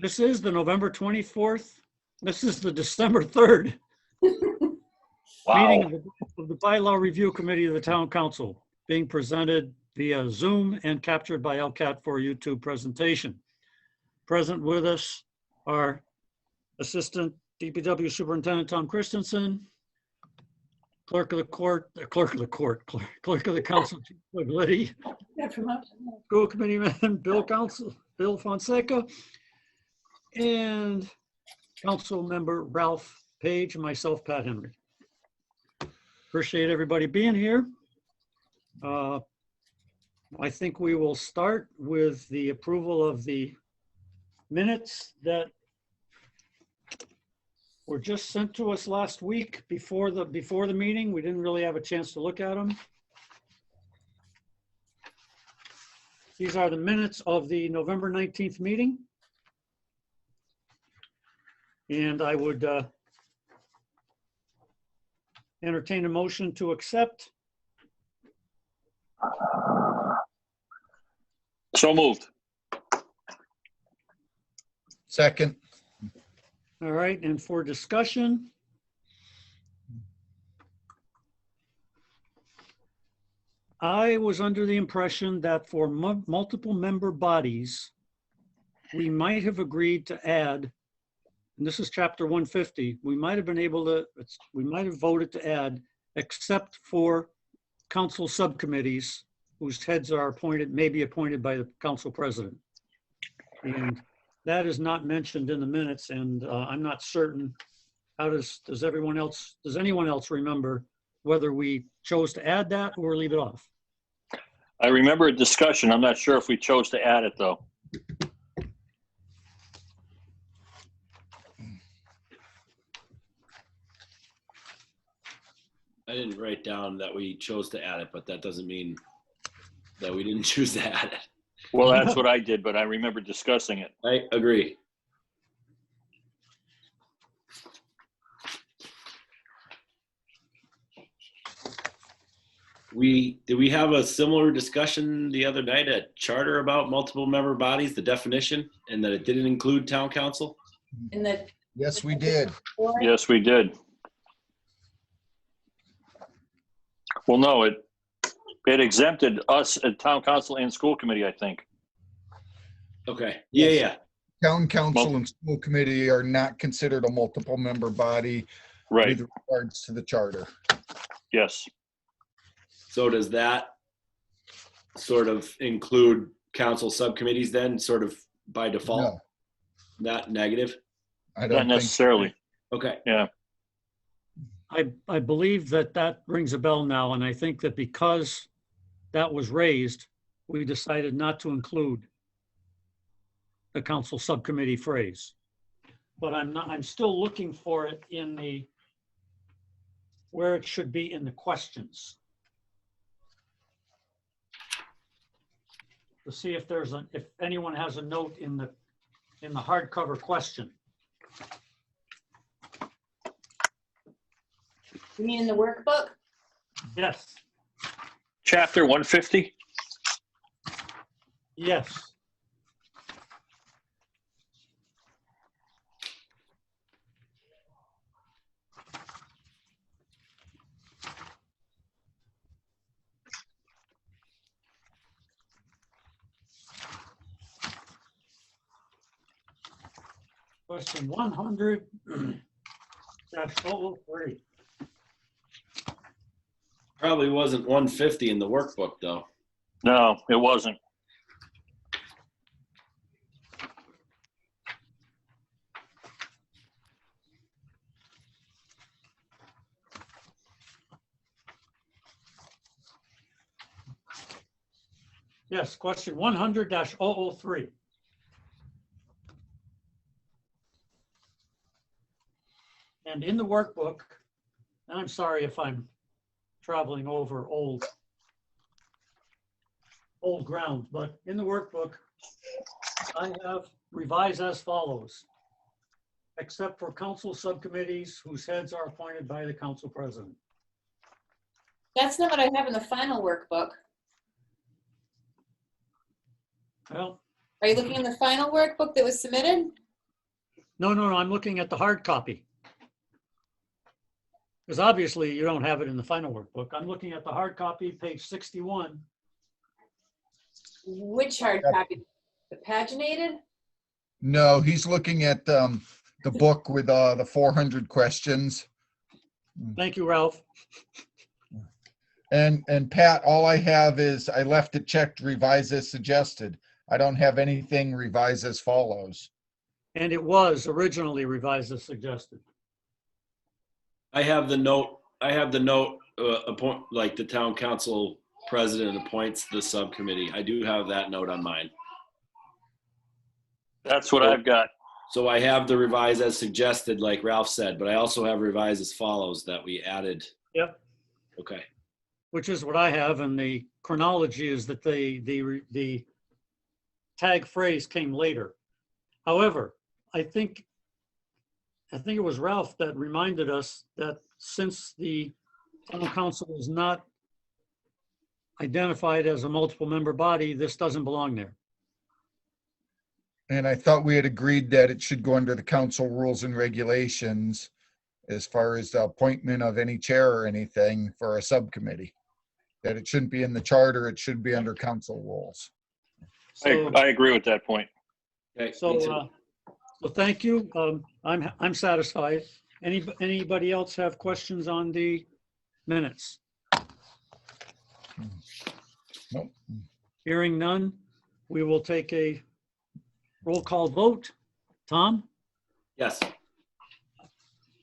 This is the November 24th. This is the December 3rd meeting of the Bylaw Review Committee of the Town Council, being presented via Zoom and captured by LCAT for a YouTube presentation. Present with us are Assistant DPW Superintendent Tom Christensen, Clerk of the Council, Chief Liddy, School Committee Man Bill Fonseca, and Council Member Ralph Page, and myself, Pat Henry. Appreciate everybody being here. I think we will start with the approval of the minutes that were just sent to us last week before the meeting. We didn't really have a chance to look at them. These are the minutes of the November 19th meeting. And I would entertain a motion to accept. So moved. Second. All right, and for discussion, I was under the impression that for multiple member bodies, we might have agreed to add, and this is chapter 150, we might have voted to add, except for council subcommittees whose heads are appointed, may be appointed by the council president. And that is not mentioned in the minutes, and I'm not certain. How does anyone else remember whether we chose to add that or leave it off? I remember a discussion. I'm not sure if we chose to add it, though. I didn't write down that we chose to add it, but that doesn't mean that we didn't choose to add it. Well, that's what I did, but I remember discussing it. I agree. Did we have a similar discussion the other night at Charter about multiple member bodies, the definition, and that it didn't include town council? Yes, we did. Yes, we did. Well, no, it exempted us at town council and school committee, I think. Okay. Yeah. Town council and school committee are not considered a multiple member body Right. with regards to the charter. Yes. So does that sort of include council subcommittees then, sort of by default? No, Not negative? I don't Not think. necessarily. Okay. Yeah. I believe that rings a bell now, and I think that because that was raised, we decided not to include the council subcommittee phrase. But I'm still looking for it in where it should be in the questions. To see if if anyone has a note in the hardcover question. You mean in the workbook? Yes, Chapter 150? yes. Question 100-003. Probably wasn't 150 in the workbook though. No, it wasn't. Yes, question 100-003. And in the workbook, and I'm sorry if I'm traveling over old ground, but in the workbook, I have revised as follows. Except for council subcommittees whose heads are appointed by the council president. That's not what I have in the final workbook. Well, Are you looking in the final workbook that was submitted? No, I'm looking at the hard copy. Because obviously you don't have it in the final workbook. I'm looking at the hard copy, page 61. Which hard copy? The paginated? No, he's looking at the book with the 400 questions. Thank you, Ralph. And Pat, all I have is I left it checked, revise as suggested. I don't have anything revise as follows. And it was originally revised as suggested. I have the note, appoint, like the town council president appoints the subcommittee. I do have that note on mine. That's what I've got. So I have the revise as suggested, like Ralph said, but I also have revise as follows that we added. Yep. Okay. Which is what I have, and the chronology is that the tag phrase came later. However, I think it was Ralph that reminded us that since the town council is not identified as a multiple member body, this doesn't belong there. And I thought we had agreed that it should go under the council rules and regulations as far as the appointment of any chair or anything for a subcommittee. That it shouldn't be in the charter, it should be under council rules. So, I agree with that point. Okay. so, me too. so thank you. I'm satisfied. Anybody else have questions on the minutes? Nope. Hearing none, we will take a roll call vote. Tom? Yes.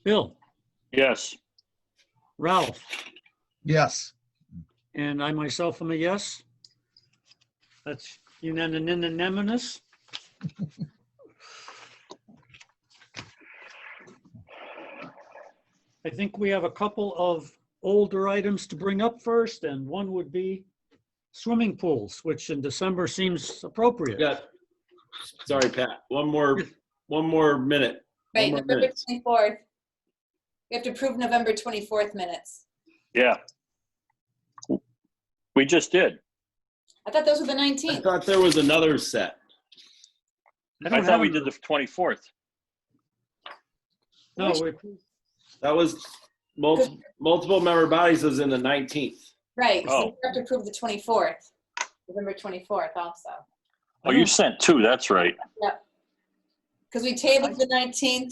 Bill? Yes. Ralph? Yes. And I myself am a yes. That's unanimous. I think we have a couple of older items to bring up first, and one would be swimming pools, which in December seems appropriate. Yeah. Sorry, Pat. One more minute. Right, more November minute. 24th. We have to approve November 24th minutes. Yeah. We just did. I thought those were the I 19th. thought there was another set. I don't thought have we them. did the 24th. No, That was multiple member bodies was in the 19th. Right, so Oh. we have to approve the 24th, November 24th also. Oh, you sent two, that's right. Because we tabled the 19th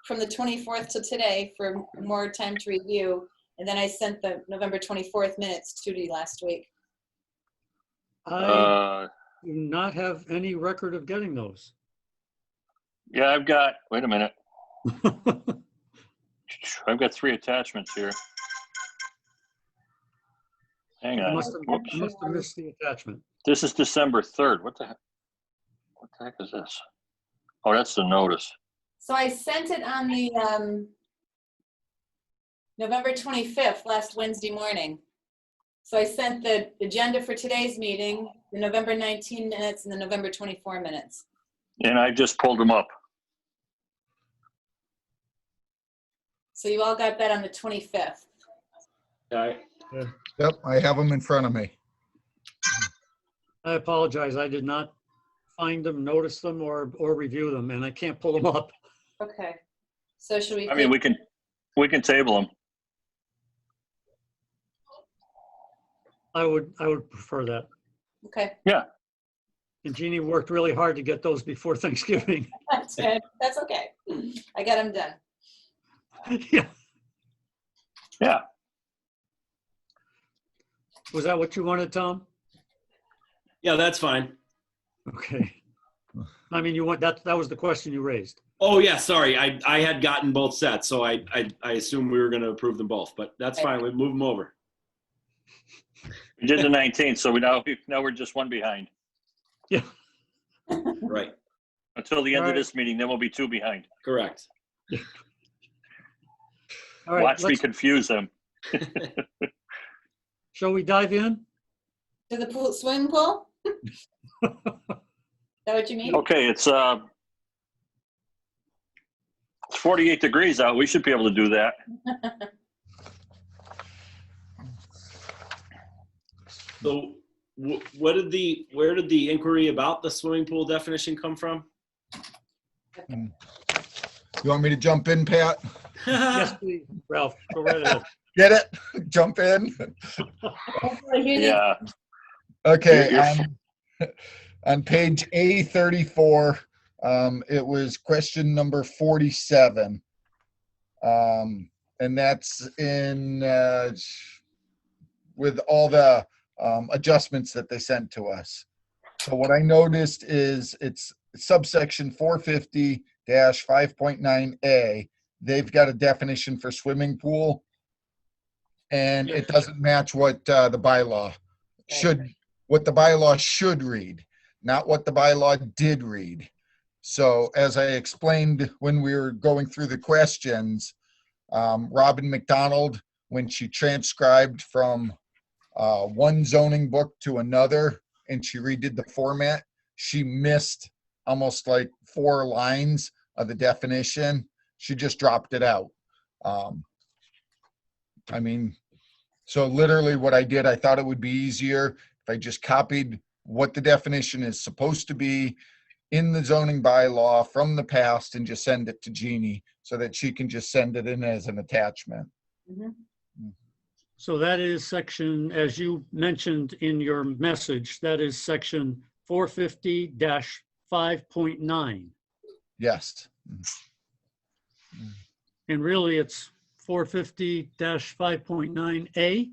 from the 24th to today for more time to review. And then I sent the November 24th minutes to you last week. I do not have any record of getting those. Yeah, I've got, wait a minute. I've got 3 attachments here. Hang I on. must Whoops. have missed the attachment. This is December 3rd. What the heck is this? Oh, that's the notice. So I sent it on the November 25th, last Wednesday morning. So I sent the agenda for today's meeting, the November 19 minutes and the November 24 minutes. And I just pulled them up. So you all got that on the 25th. All right. Yep, I have them in front of me. I apologize. I did not find them, notice them, or review them, and I can't pull them up. Okay. So should we? I mean, we can table them. I would prefer that. Okay, And Jeannie worked really hard to get those before Thanksgiving. that's good. That's okay. I got them done. Yeah. Yeah. Was that what you wanted, Tom? Yeah, that's fine. Okay. I mean, you want that was the question you raised. Oh, yeah, sorry. I had gotten both sets, so I assumed we were going to approve them both, but that's fine. We move them over. We did the 19th, so now we're just one behind. Yeah. Right. Until the end All of right. this meeting, then we'll be 2 behind. Correct. All right. Watch me confuse them. Shall we dive in? To the pool, swimming pool? Is that what you mean? Okay, it's 48 degrees out. We should be able to do that. So where did the inquiry about the swimming pool definition come from? You want me to jump in, Pat? Yes, please, Ralph, go right ahead. Get it? Jump in? Yeah. Okay, You're- on page A34, it was question number 47. And that's in, with all the adjustments that they sent to us. So what I noticed is it's subsection 450-5.9A. They've got a definition for swimming pool, and it doesn't match what the bylaw what the bylaw should read, not what the bylaw did read. So as I explained when we were going through the questions, Robin McDonald, when she transcribed from one zoning book to another and she redid the format, she missed almost like 4 lines of the definition. She just dropped it out. I mean, so literally what I did, I thought it would be easier if I just copied what the definition is supposed to be in the zoning bylaw from the past and just send it to Jeannie so that she can just send it in as an attachment. So that is section, as you mentioned in your message, that is section 450-5.9. Yes. And really it's 450-5.9A.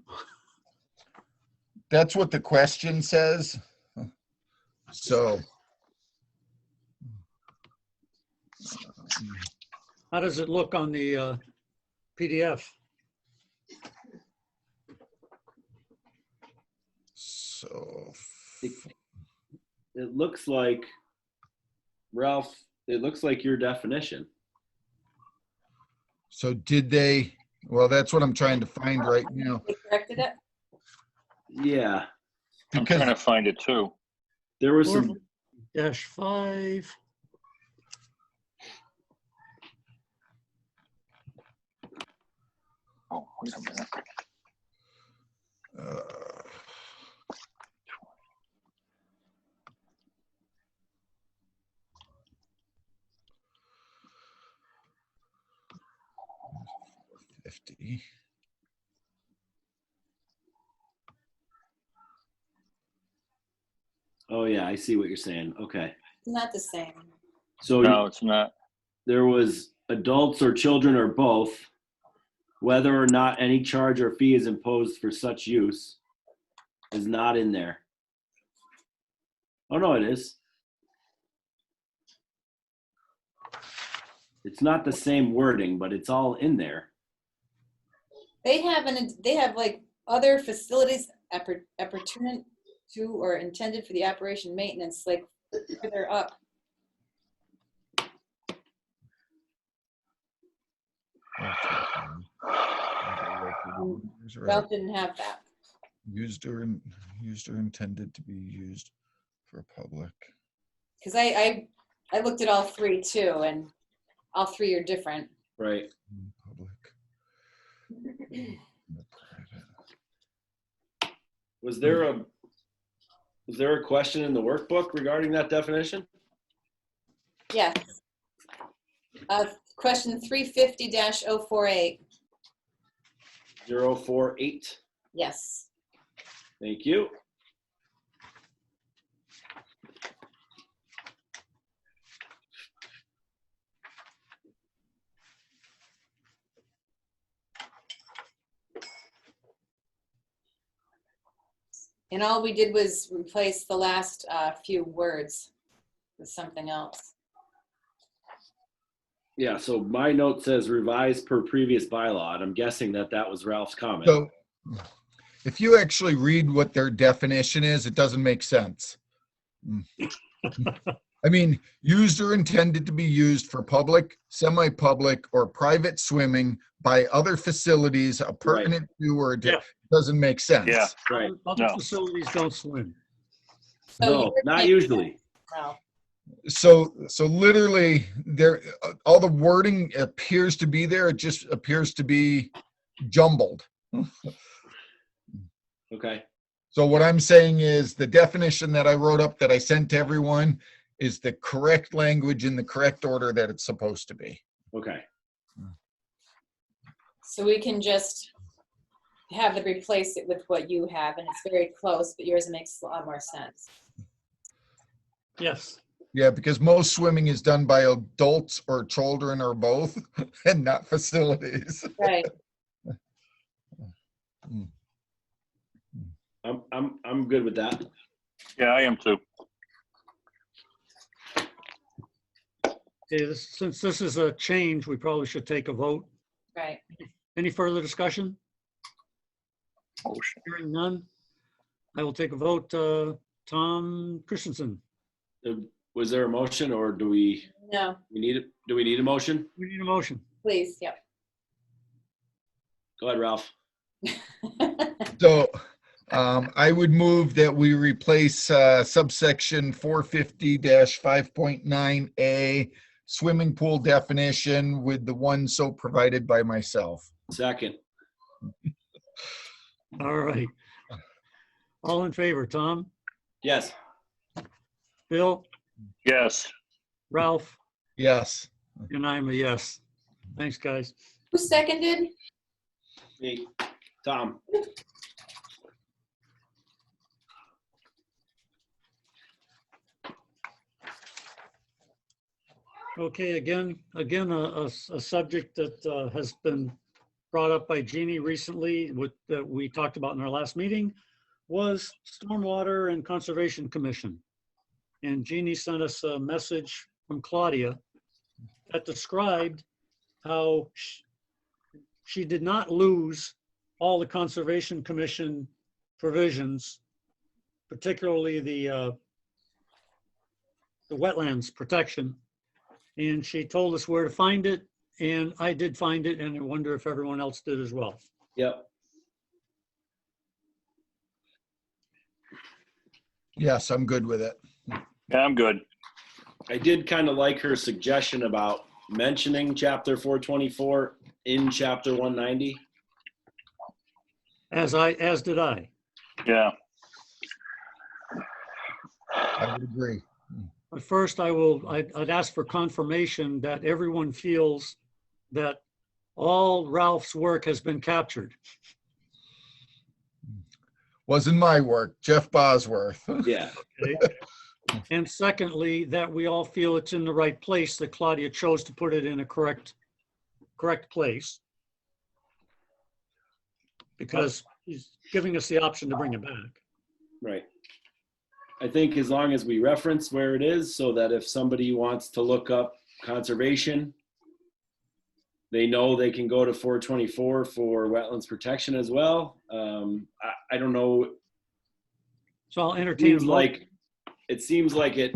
That's what the question says. So. How does it look on the PDF? So. It looks like, Ralph, it looks like your definition. So did they, well, that's what I'm trying to find right now. They corrected it? Yeah, I'm Because trying to find it too. there was some, 4-5. Oh, wait a minute. uh, $50. oh yeah, I see what you're saying. Okay. It's not the same. So No, it's not. there was adults or children or both, whether or not any charge or fee is imposed for such use is not in there. Oh no, it is. It's not the same wording, but it's all in there. They have like other facilities appertinent to or intended for the operation maintenance, like further up. Ralph didn't have that. Used or intended to be used for public. Because I looked at all 3 too, and all 3 are different. Right. Public. Was there a question in the workbook regarding that definition? Yes. Question 350-048. 048. Yes. Thank you. And all we did was replace the last few words with something else. Yeah, so my note says revised per previous bylaw, and I'm guessing that was Ralph's comment. So if you actually read what their definition is, it doesn't make sense. I mean, used or intended to be used for public, semi-public, or private swimming by other facilities appurtenant to or doesn't make sense. Yeah. Right. Other No. facilities don't swim. So No, you're not saying- usually. No. So literally there, all the wording appears to be there. It just appears to be jumbled. Okay. So what I'm saying is the definition that I wrote up that I sent to everyone is the correct language in the correct order that it's supposed to be. Okay. So we can just have them replace it with what you have, and it's very close, but yours makes a lot more sense. Yes. Yeah, because most swimming is done by adults or children or both, and not facilities. Right. I'm good with that. Yeah, I am too. Okay, since this is a change, we probably should take a vote. Right. Any further discussion? Motion. Hearing none. I will take a vote. Tom Christensen. Was there a motion, or do we No, need it? Do we need a motion? We need a motion. please, yep. Go ahead, Ralph. So I would move that we replace subsection 450-5.9A swimming pool definition with the one so provided by myself. Second. All right. All in favor, Tom, Yes. Bill, Yes. Ralph, Yes. and I'm a yes. Thanks, guys. Who seconded? Me. Tom. Okay, again, a subject that has been brought up by Jeannie recently, that we talked about in our last meeting, was Stormwater and Conservation Commission. And Jeannie sent us a message from Claudia that described how she did not lose all the Conservation Commission provisions, particularly the Wetlands Protection. And she told us where to find it, and I did find it, and I wonder if everyone else did as well. Yep. Yes, I'm good with it. Yeah, I'm good. I did kind of like her suggestion about mentioning chapter 424 in chapter 190. As did I. Yeah. I would agree. But first, I'd ask for confirmation that everyone feels that all Ralph's work has been captured. Wasn't my work, Jeff Bosworth. Yeah. Okay? And secondly, that we all feel it's in the right place, that Claudia chose to put it in a correct place. Because he's giving us the option to bring it back. Right. I think as long as we reference where it is, so that if somebody wants to look up conservation, they know they can go to 424 for wetlands protection as well. I don't know. So I'll entertain a motion. It seems like it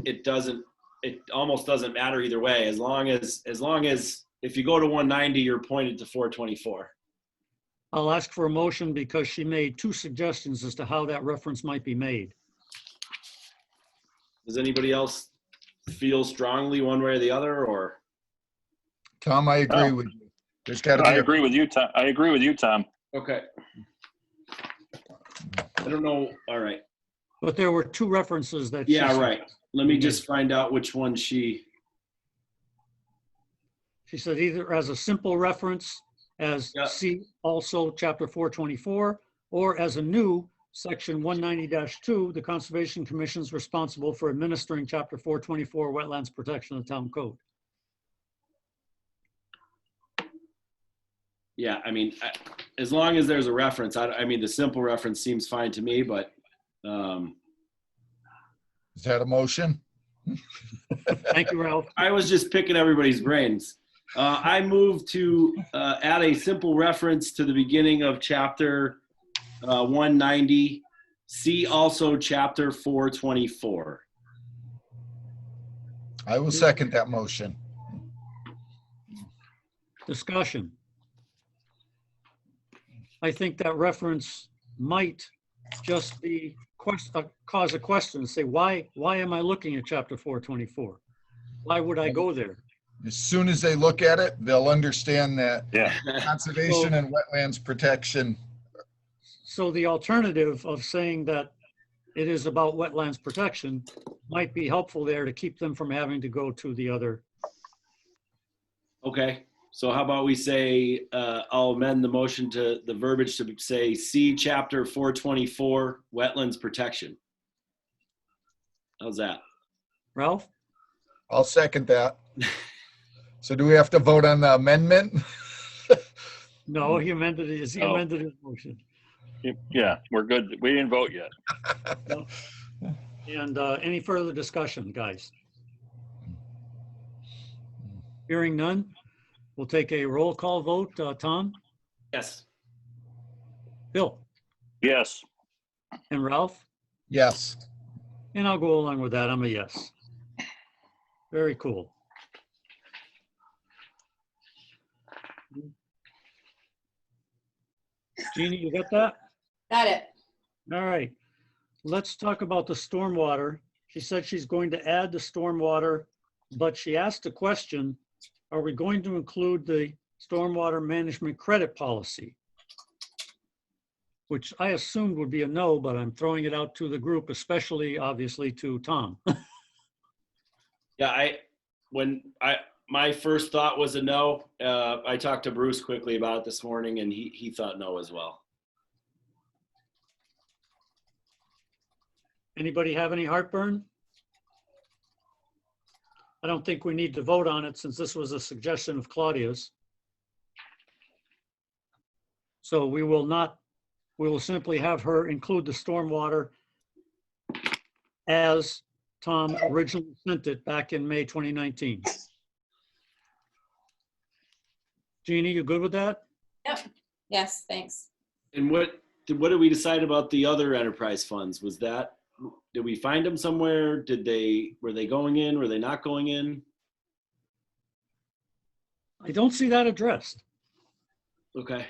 almost doesn't matter either way, as long as if you go to 190, you're pointed to 424. I'll ask for a motion because she made two suggestions as to how that reference might be made. Does anybody else feel strongly one way or the other, or? Tom, I agree with you. There's got to be I agree with you, Tom. I agree with you, Tom. Okay. I don't know. All right. But there were two references that. Yeah, she right. Let me just find out which one she said either as a simple reference as Yeah. see also chapter 424, or as a new section 190-2, the Conservation Commission is responsible for administering chapter 424 wetlands protection of the town code. Yeah, I mean, as long as there's a reference, I mean, the simple reference seems fine to me, but Is that a motion? Thank you, Ralph. I was just picking everybody's brains. I move to add a simple reference to the beginning of chapter 190. See also chapter 424. I will second that motion. Discussion. I think that reference might just be cause a question, say, why am I looking at chapter 424? Why would I go there? As soon as they look at it, they'll understand that Yeah. conservation and wetlands protection. So the alternative of saying that it is about wetlands protection might be helpful there to keep them from having to go to the other. Okay, so how about we say, I'll amend the motion to the verbiage to say, see chapter 424, Wetlands Protection. How's that? Ralph? I'll second that. So do we have to vote on the amendment? No, he amended his, he Oh. amended his motion. Yeah, we're good. We didn't vote yet. And any further discussion, guys? Hearing none, we'll take a roll call vote. Tom, Yes. Bill, Yes. and Ralph? Yes. And I'll go along with that. I'm a yes. Very cool. Jeannie, you got that? Got it. All right. Let's talk about the stormwater. She said she's going to add the stormwater, but she asked a question, are we going to include the stormwater management credit policy? Which I assumed would be a no, but I'm throwing it out to the group, especially obviously to Tom. Yeah, my first thought was a no. I talked to Bruce quickly about it this morning, and he thought no as well. Anybody have any heartburn? I don't think we need to vote on it since this was a suggestion of Claudia's. So we will simply have her include the stormwater as Tom originally sent it back in May 2019. Jeannie, you good with that? Yep. Yes, thanks. And what did we decide about the other enterprise funds? Did we find them somewhere? Were they going in? Were they not going in? I don't see that addressed. Okay.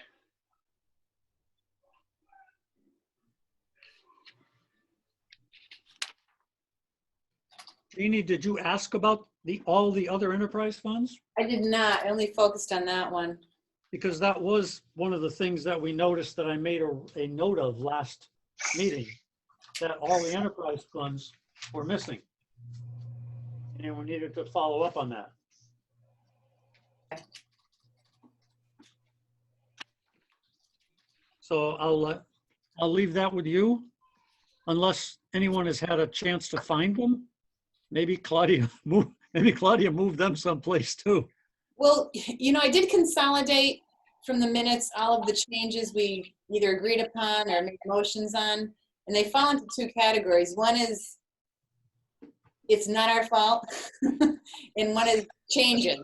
Jeannie, did you ask about all the other enterprise funds? I did not. I only focused on that one. Because that was one of the things that we noticed that I made a note of last meeting, that all the enterprise funds were missing. And we needed to follow up on that. So I'll leave that with you, unless anyone has had a chance to find them. Maybe Claudia moved them someplace too. Well, I did consolidate from the minutes all of the changes we either agreed upon or made motions on, and they fall into two categories. One is it's not our fault, and one is changes.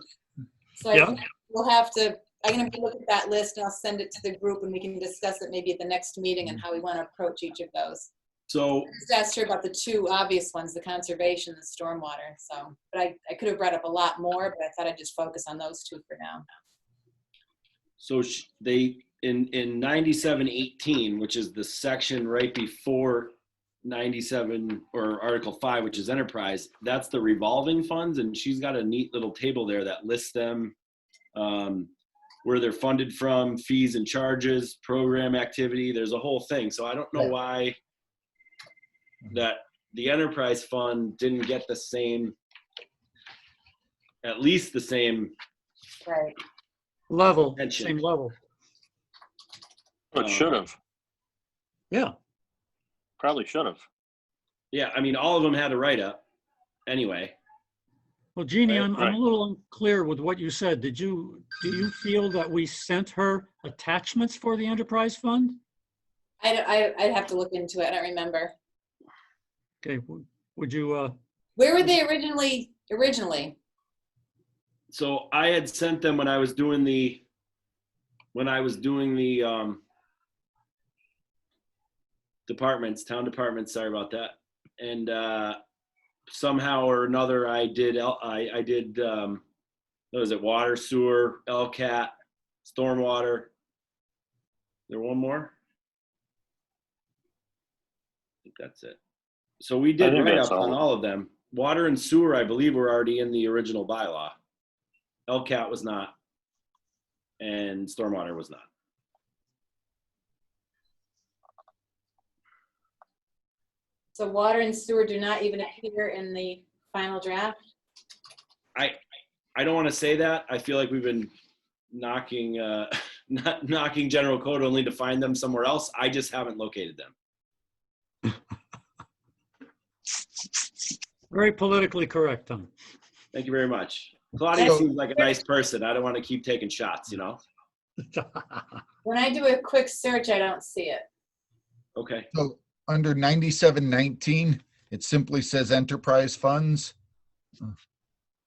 So Yeah. I think we'll have to, I'm going to look at that list and I'll send it to the group and we can discuss it maybe at the next meeting and how we want to approach each of those. So, I just asked her about the two obvious ones, the conservation and stormwater. So, but I could have brought up a lot more, but I thought I'd just focus on those two for now. so they, in 9718, which is the section right before 97 or Article 5, which is enterprise, that's the revolving funds. And she's got a neat little table there that lists them, where they're funded from, fees and charges, program activity. There's a whole thing. So I don't know why that the enterprise fund didn't get the same, at least the same Right. Level, Attention. same level. It should have. Yeah. Probably should have. Yeah, I mean, all of them had a write-up anyway. Well, Jeannie, Right, I'm a little unclear with what you said. Do you feel that we sent her attachments for the enterprise fund? I'd have to look into it. I don't remember. Okay, would you, Where were they originally? So I had sent them when I was doing the town departments, sorry about that. And somehow or another I did what was it, water, sewer, LCAT, stormwater. There one more? I think that's it. So we I did think write-ups that's all. on all of them. Water and sewer, I believe, were already in the original bylaw. LCAT was not, and stormwater was not. So water and sewer do not even appear in the final draft? I don't want to say that. I feel like we've been knocking, not knocking general code only to find them somewhere else. I just haven't located them. Very politically correct, Tom. Thank you very much. Claudia So- seems like a nice person. I don't want to keep taking shots, you know? When I do a quick search, I don't see it. Okay. So under 9719, it simply says enterprise funds.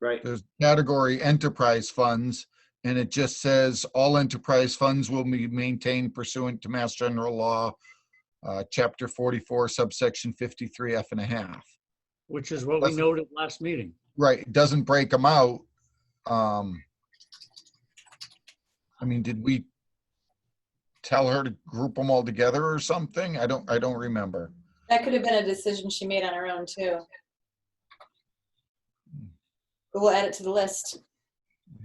Right. There's category enterprise funds, and it just says all enterprise funds will be maintained pursuant to Mass General Law, Chapter 44, subsection 53 F and a half. Which is what we noted last meeting. Right, it doesn't break them out. I mean, did we tell her to group them all together or something? I don't remember. That could have been a decision she made on her own too. But we'll add it to the list.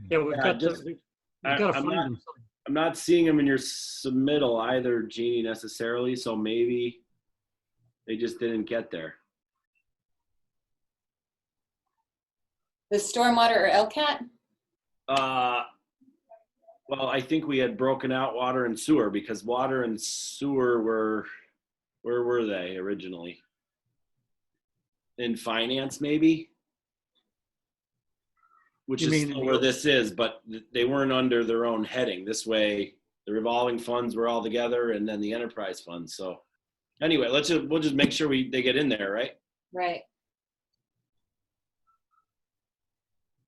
Yeah, we've Yeah, got to, just- we've got to I'm find not- them. I'm not seeing them in your submittal either, Jeannie, necessarily, so maybe they just didn't get there. The stormwater or LCAT? Well, I think we had broken out water and sewer because water and sewer were, where were they originally? In finance, maybe? Which You is mean still in where the- this is, but they weren't under their own heading. This way, the revolving funds were all together and then the enterprise funds. So anyway, we'll just make sure they get in there, right? Right.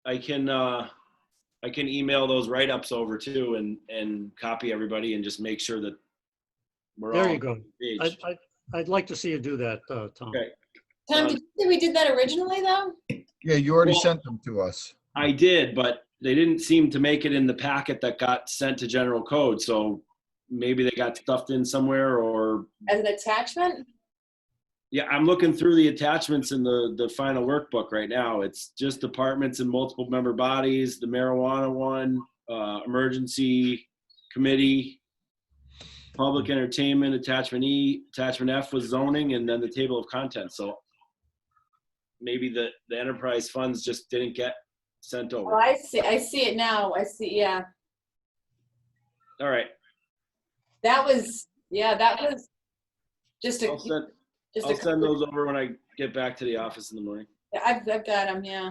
I can email those write-ups over too and copy everybody and just make sure that we're all There on you go. the page. I'd like to see you do that, Tom. Okay. Tom, did you say we did that originally though? Yeah, you already Well- sent them to us. I did, but they didn't seem to make it in the packet that got sent to general code. So maybe they got stuffed in somewhere or, As an attachment? yeah, I'm looking through the attachments in the final workbook right now. It's just departments and multiple member bodies, the marijuana one, emergency committee, public entertainment, attachment E, attachment F was zoning, and then the table of contents. So maybe the enterprise funds just didn't get sent Oh, over. I see it now. I see, yeah. All right. That was just I'll send, just I'll send those over when I get back to the office in the morning. I've got them, yeah.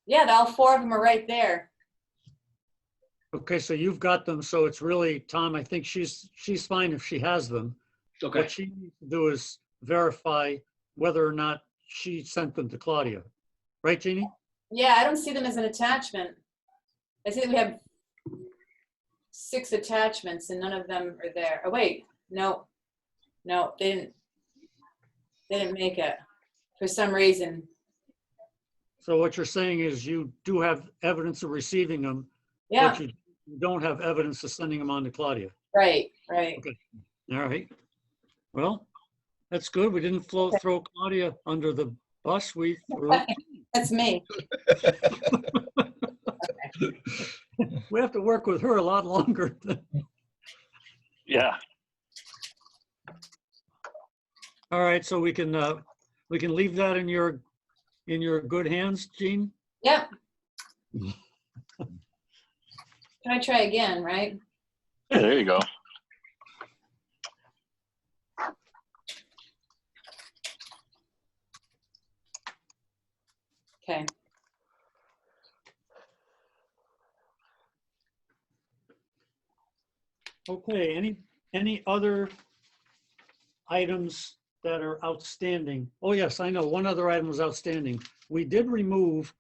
Yeah, all four of them are right there. Okay, so you've got them, so it's really, Tom, I think she's fine if she has them. Okay. What she needs to do is verify whether or not she sent them to Claudia. Right, Jeannie? Yeah, I don't see them as an attachment. I see that we have 6 attachments and none of them are there. Oh, wait, no, they didn't make it for some reason. So what you're saying is you do have evidence of receiving them, Yeah, but you don't have evidence of sending them on to Claudia. right. All right. Well, that's good. We didn't throw Claudia under the bus. We threw, That's me. we have to work with her a lot longer. Yeah. All right, so we can leave that in your good hands, Jean? Yep. Can I try again, right? Yeah, there you go. Okay. Okay, any other items that are outstanding? Oh, yes, I know, one other item was outstanding. We did remove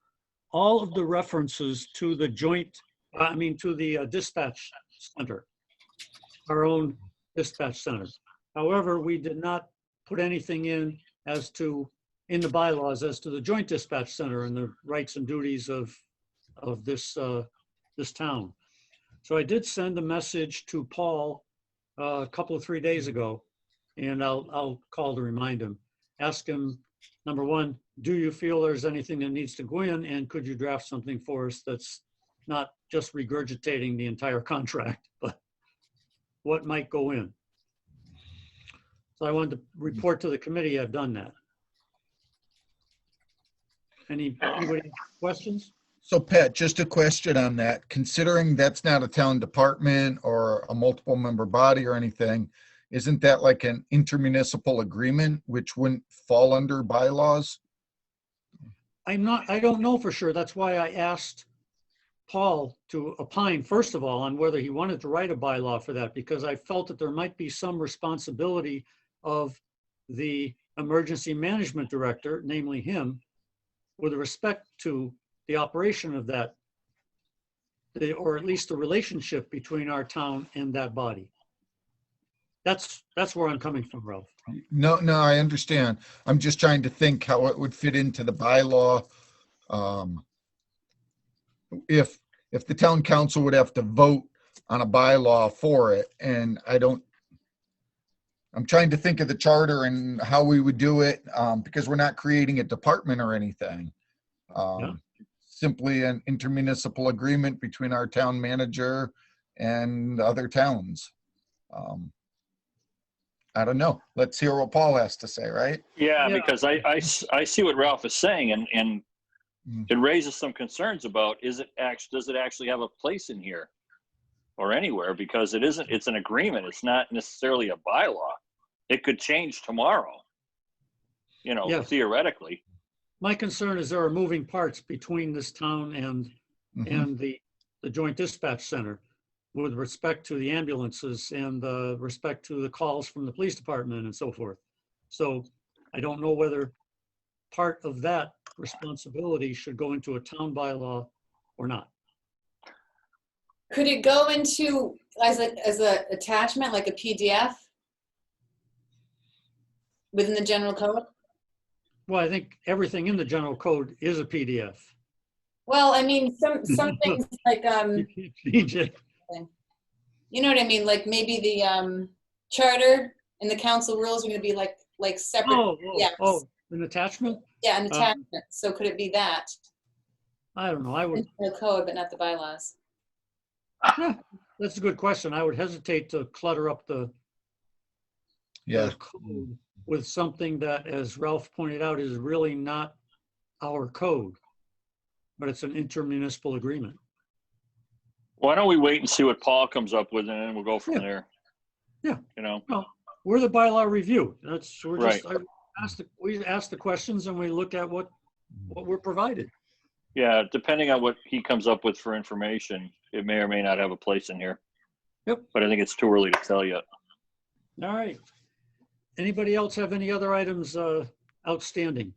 all of the references to the to the dispatch center, our own dispatch center. However, we did not put anything in the bylaws as to the joint dispatch center and the rights and duties of this town. So I did send a message to Paul a couple of 3 days ago, and I'll call to remind him. Ask him, number one, do you feel there's anything that needs to go in, and could you draft something for us that's not just regurgitating the entire contract, but what might go in? So I wanted to report to the committee I've done that. Anybody have questions? So Pat, just a question on that. Considering that's not a town department or a multiple member body or anything, isn't that like an intermunicipal agreement, which wouldn't fall under bylaws? I don't know for sure. That's why I asked Paul to opine, first of all, on whether he wanted to write a bylaw for that, because I felt that there might be some responsibility of the emergency management director, namely him, with respect to the operation of that, or at least the relationship between our town and that body. That's where I'm coming from, Ralph. No, I understand. I'm just trying to think how it would fit into the bylaw. If the town council would have to vote on a bylaw for it, and I'm trying to think of the charter and how we would do it, because we're not creating a department or anything. Yeah. Simply an intermunicipal agreement between our town manager and other towns. I don't know. Let's hear what Paul has to say, right? Yeah, Yeah. because I see what Ralph is saying, and Mm. it raises some concerns about, does it actually have a place in here or anywhere? Because it's an agreement. It's not necessarily a bylaw. It could change tomorrow, Yes. theoretically. My concern is there are moving parts between this town Mhm. and the Joint Dispatch Center with respect to the ambulances and respect to the calls from the police department and so forth. So I don't know whether part of that responsibility should go into a town bylaw or not. Could it go into as a attachment, like a PDF within the general code? Well, I think everything in the general code is a PDF. Well, I mean, some things like, You can't change it. you know what I mean? Like maybe the charter and the council rules are gonna be like separate. Oh, an attachment? Yeah, an attachment. So could it be that? I don't know. I would, The code, but not the bylaws. that's a good question. I would hesitate to clutter up the Yeah. code with something that, as Ralph pointed out, is really not our code, but it's an intermunicipal agreement. Why don't we wait and see what Paul comes up with, and then we'll go from Yeah. there. Yeah. Well, We're the bylaw review. We're just, Right. we ask the questions and we look at what we're provided. yeah, depending on what he comes up with for information, it may or may not have a place in here. Yep. But I think it's too early to tell yet. All right. Anybody else have any other items outstanding?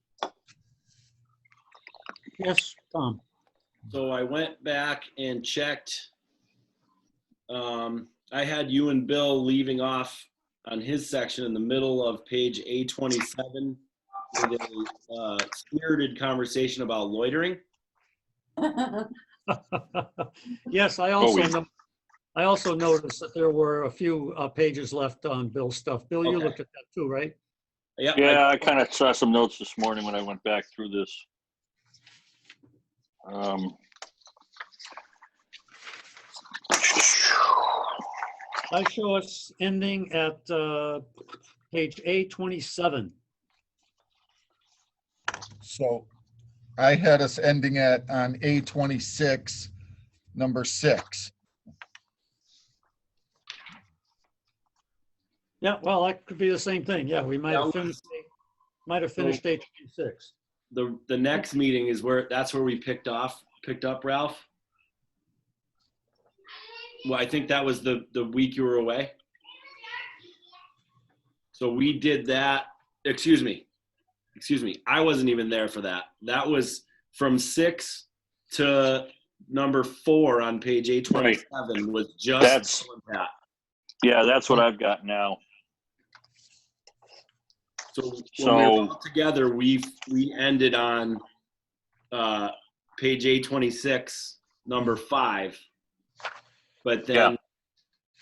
Yes, Tom. So I went back and checked. I had you and Bill leaving off on his section in the middle of page A27 with a spirited conversation about loitering. Yes, I also noticed that there were a few pages left on Bill's stuff. Bill, you Okay. looked at that too, right? Yep, Yeah, I kind of saw some notes this morning when I went back through this. I show us ending at page A27. So I had us ending on A26, number 6. Yeah, well, that could be the same thing. Yeah, we might have Yeah. finished A26. the next meeting is that's where we picked up, Ralph. Well, I think that was the week you were away. So we did that. Excuse me. I wasn't even there for that. That was from 6 to number 4 on page 827 was just that. Yeah, that's what I've got now. So when we were all together, we ended on page 826, number 5. But then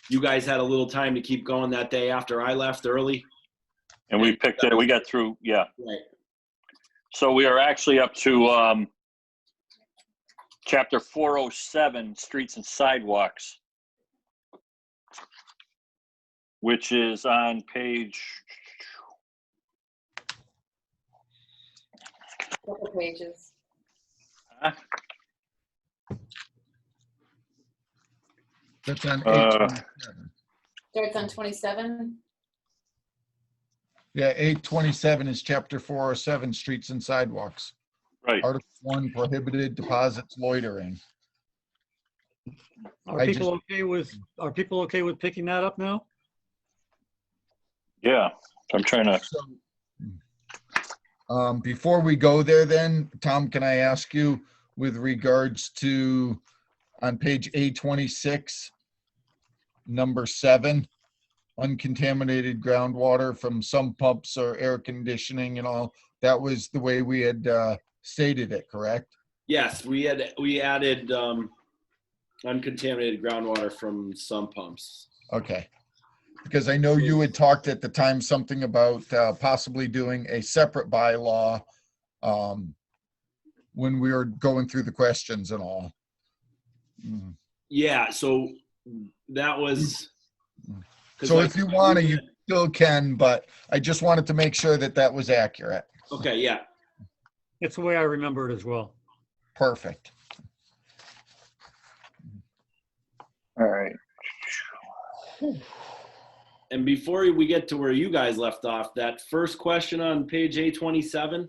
you guys had a little time to keep going that day after I left early. And we picked it. We got through. Yeah. Right. So we are actually up to chapter 407, streets and sidewalks, which is on page. Couple pages. That's on Uh, 827. Starts on 27. Yeah, 827 is chapter 407, streets and sidewalks. Right. Article 1, prohibited deposits loitering. Are I people okay with picking that up now? Yeah. I'm trying to. Before we go there then, Tom, can I ask you with regards to on page A26, number 7, uncontaminated groundwater from sump pumps or air conditioning and all, that was the way we had stated it, correct? Yes, we added uncontaminated groundwater from sump pumps. Okay. Because I know you had talked at the time something about possibly doing a separate bylaw when we were going through the questions and all. Yeah, so that was. So if you want to, you still can, but I just wanted to make sure that that was accurate. Okay, yeah. It's the way I remember it as well. Perfect. All right. And before we get to where you guys left off, that first question on page A27,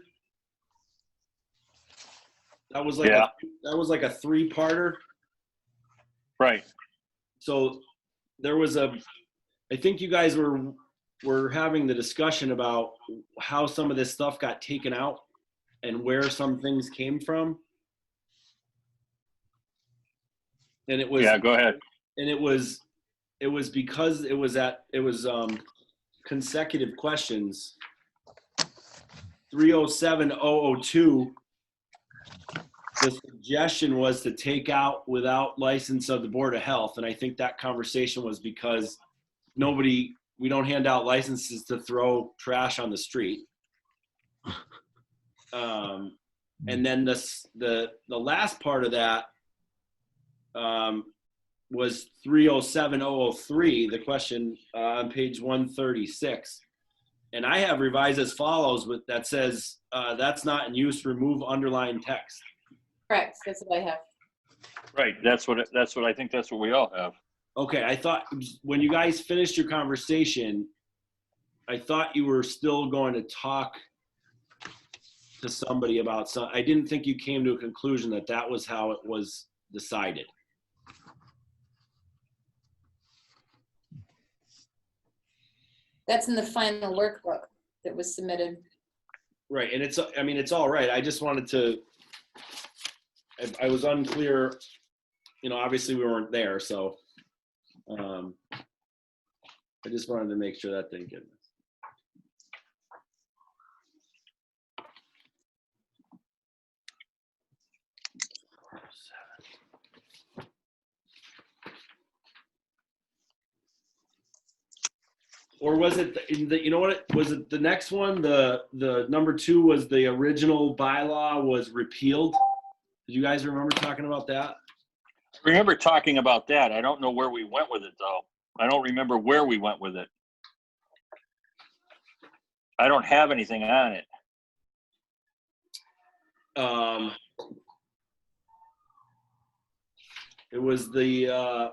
that was like a 3-parter. Right. So there was I think you guys were having the discussion about how some of this stuff got taken out and where some things came from. And it was, Yeah, go ahead. and it was because it was consecutive questions. 307002, the suggestion was to take out without license of the Board of Health. And I think that conversation was because we don't hand out licenses to throw trash on the street. And then the last part of that was 307003, the question on page 136. And I have revised as follows that says, that's not in use, remove underlined text. Correct, that's what I have. Right. That's what I think that's what we all have. Okay, I thought when you guys finished your conversation, I thought you were still going to talk to somebody about I didn't think you came to a conclusion that was how it was decided. That's in the final workbook that was submitted. Right, and it's all right. I just wanted to, I was unclear, obviously we weren't there, so I just wanted to make sure that didn't get missed. Or was it, was it the next one? The number 2 was the original bylaw was repealed. Did you guys remember talking about that? I remember talking about that. I don't know where we went with it, though. I don't remember where we went with it. I don't have anything on it. It was the,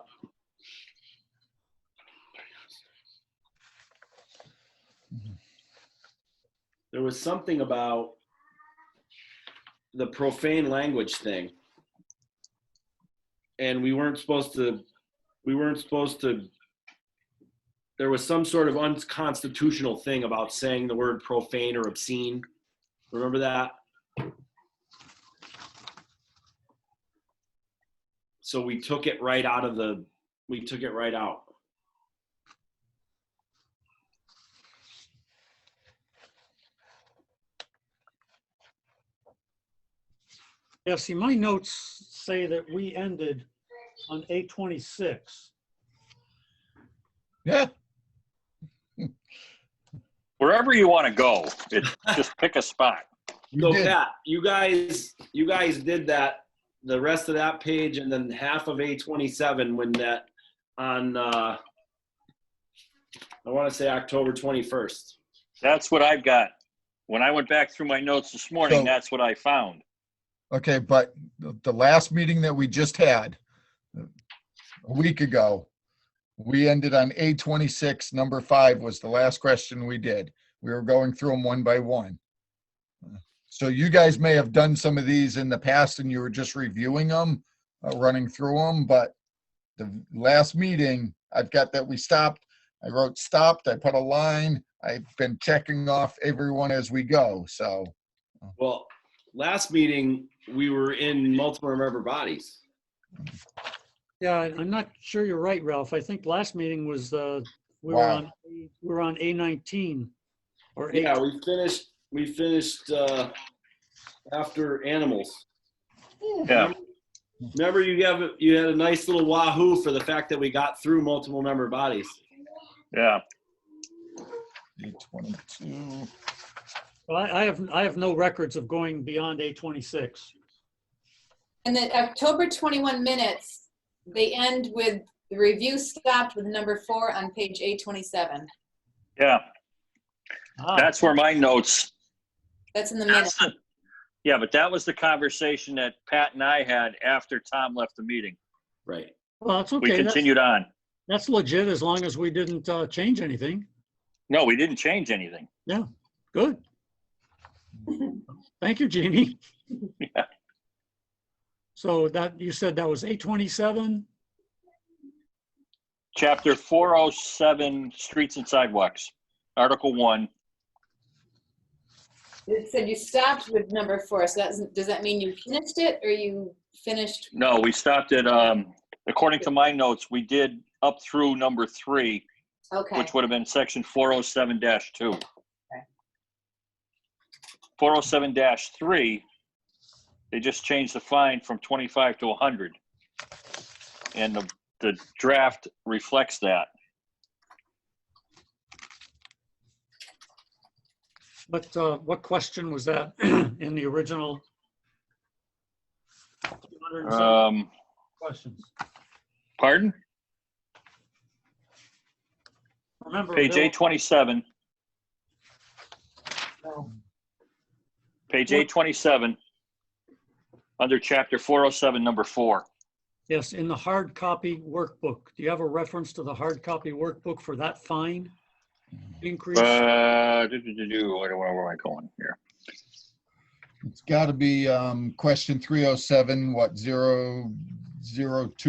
there was something about the profane language thing. And we weren't supposed to, there was some sort of unconstitutional thing about saying the word profane or obscene. Remember that? So we took it right out. Yeah, see, my notes say that we ended on 826. Yeah. Wherever you want to go, just pick a spot. So Pat, you guys did that, the rest of that page, and then half of A27 when that on, I want to say October 21st. That's what I've got. When I went back through my notes this morning, So- that's what I found. Okay, but the last meeting that we just had, a week ago, we ended on A26, number 5 was the last question we did. We were going through them one by one. So you guys may have done some of these in the past and you were just reviewing them, running through them, but the last meeting, I've got that we stopped. I wrote stopped, I put a line. I've been checking off everyone as we go, so. Well, last meeting, we were in multiple member bodies. Yeah, I'm not sure you're right, Ralph. I think last meeting was, we Wow. were on A19 or A. Yeah, we finished after animals. Yeah. Remember you had a nice little wahoo for the fact that we got through multiple member bodies. Yeah. A22. Well, I have no records of going beyond A26. And the October 21 minutes, they end with the review stopped with number 4 on page 827. Yeah. Ah, That's where my notes. That's in the minutes. Yeah, but that was the conversation that Pat and I had after Tom left the meeting. Right. well, that's We okay. continued on. That's legit as long as we didn't change anything. No, we didn't change anything. Yeah, good. Thank you, Jamie. Yeah. So that, you said that was 827? Chapter 407, Streets and Sidewalks, Article 1. It said you stopped with number 4, so does that mean you finished it or you finished? No, we stopped at, according to my notes, we did up through number 3, Okay. which would have been section 407-2. 407-3, they just changed the fine from 25 to 100. And the draft reflects that. But what question was that in the original? 207 questions. Pardon? Remember, Page Bill, 827. Page What? 827, under chapter 407, number 4. yes, in the hard copy workbook, do you have a reference to the hard copy workbook for that fine increase? Where am I going here? It's got to be question 307, what, 002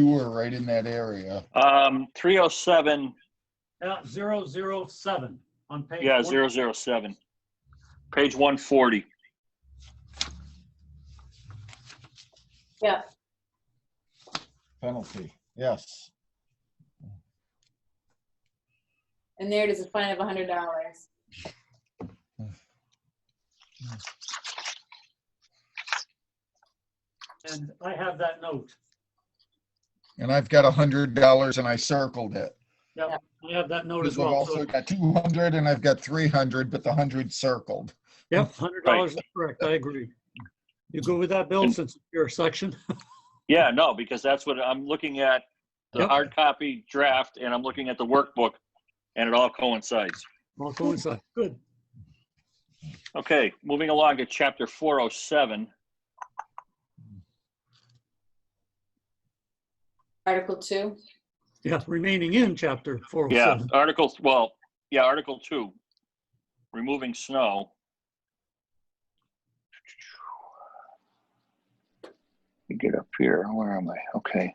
or right in that area. 307, 007 on page. yeah, 1. 007. Page 140. Yeah. Penalty, yes. And there it is, a fine of $100. And I have that note. And I've got $100 and I circled it. Yep, I have that note as Because I've well. also So, got 200 and I've got 300, but the 100 circled. yep, $100 is correct. I agree. You go with that, Bill, since it's your section? Yeah, no, because that's what I'm looking at, the Yep. hard copy draft, and I'm looking at the workbook, and it all coincides. I'll coincide. Good. Okay, moving along to chapter 407. Article 2. Yeah, remaining in chapter Yeah, 407. Article 2, removing snow. Let me get up here. Where am I? Okay.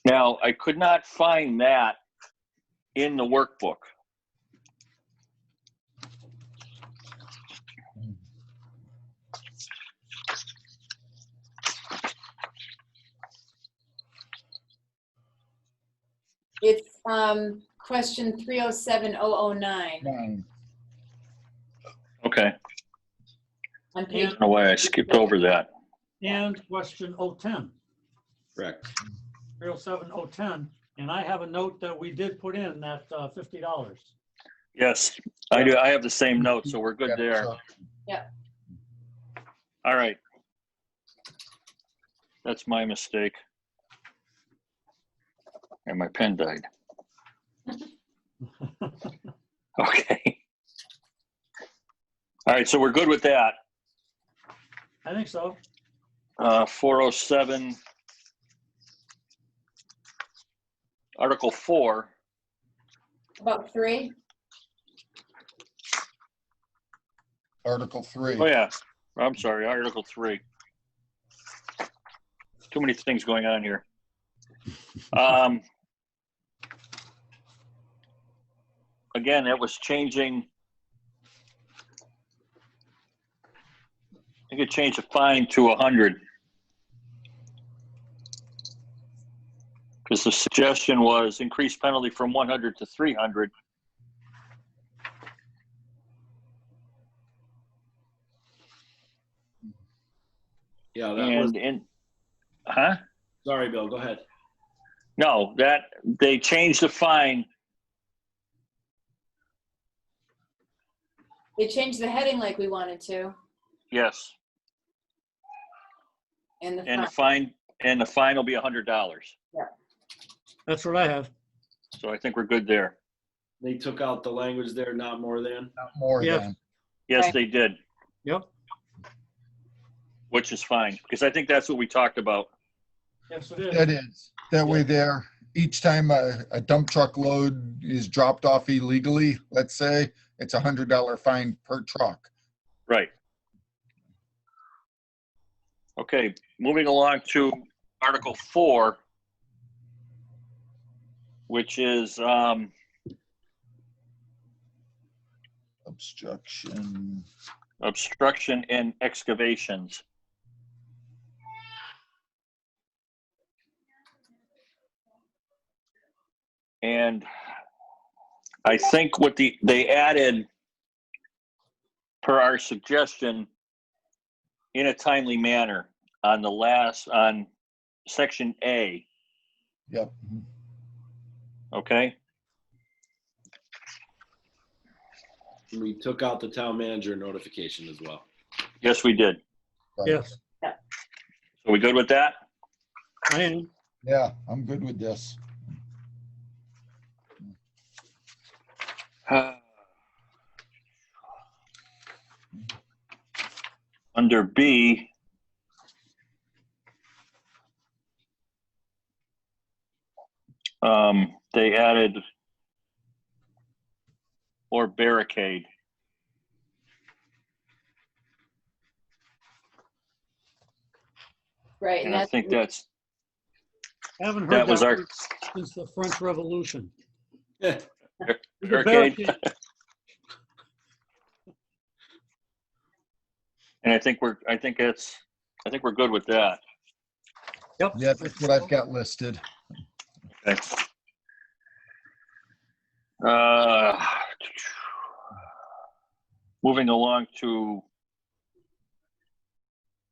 Now, I could not find that in the workbook. It's question 307009 Nine. Okay, on I page. don't know why I skipped over that. And question 010, Correct. 307010. And I have a note that we did put in that $50. Yes, I do. I have the same note, so we're good Got it there. circled. All right. That's my mistake. And my pen died. Okay. All right, so we're good with that. I think so. 407, Article 4. About 3? Article 3. Oh, yeah. I'm sorry, Article 3. Too many things going on here. Again, it was changing. I think it changed the fine to 100. Because the suggestion was increase penalty from 100 to 300. Yeah, that was, huh? sorry, Bill, go ahead. No, that they changed the fine. They changed the heading like we wanted to. Yes, And the and fine. the fine will be $100. That's what I have. So I think we're good there. They took out the language there, not more than. Not more Yeah. than. Yes, Okay. they did, Yep. which is fine because I think that's what we talked about. Yes, it is. That is. That way there, each time a dump truck load is dropped off illegally, let's say, it's $100 fine per truck. Right. Okay, moving along to Article 4, which is Obstruction. obstruction and excavations. And I think what they added per our suggestion in a timely manner on section A, Yep. okay? We took out the town manager notification as well. Yes, we did. Right. Yes, Are we good with that? I am. Yeah, I'm good with this. Under B, they added or barricade. Right, And I think Haven't heard that was that our word since the French Revolution. The barricade. barricade. And I think we're good with that. Yep. Yeah, that's what I've got listed. Okay. Moving along to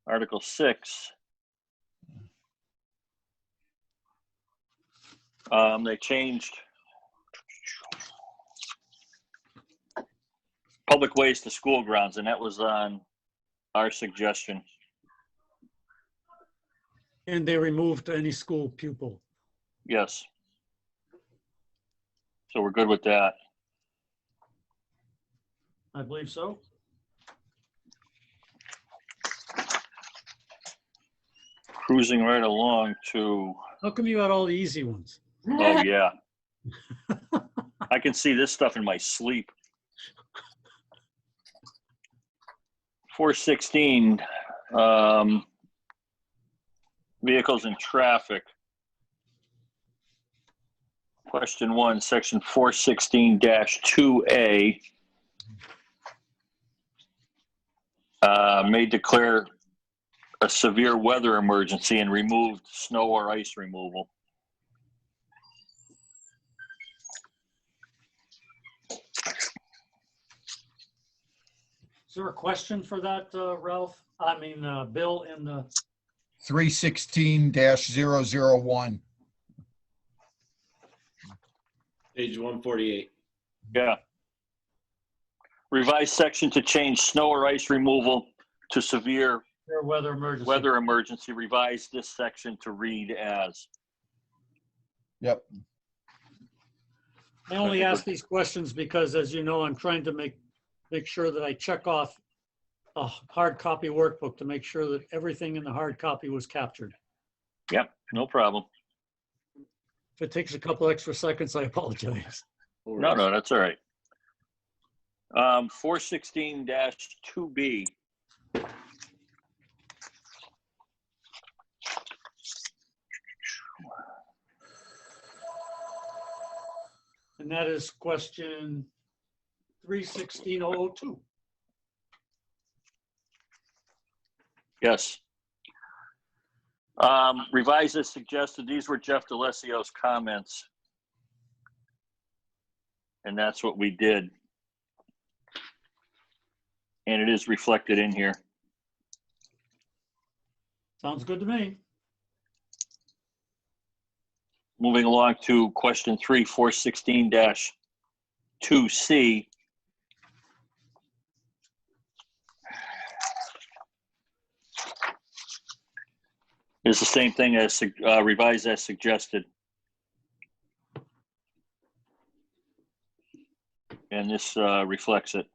Article 6. They changed public ways to school grounds, and that was on our suggestion. And they removed any school pupil. Yes. So we're good with that. I believe so. Cruising right along to, How come you had all the easy ones? oh yeah. I can see this stuff in my sleep. 416, vehicles and traffic. Question 1, section 416-2A. May declare a severe weather emergency and removed snow or ice removal. Is there a question for that, Ralph? I mean, Bill in the, 316-001. Page 148. Yeah. Revised section to change snow or ice removal to severe their weather emergency. weather emergency. Revise this section to read as. Yep. I only ask these questions because, as you know, I'm trying to make sure that I check off a hard copy workbook to make sure that everything in the hard copy was captured. Yep, no problem. If it takes a couple extra seconds, I apologize. No, no, that's all right. 416-2B. And that is question 316-002. Yes. Revise as suggested. These were Jeff DeLesio's comments. And that's what we did. And it is reflected in here. Sounds good to me. Moving along to question 3, 416-2C. Is the same thing as revised as suggested. And this reflects it.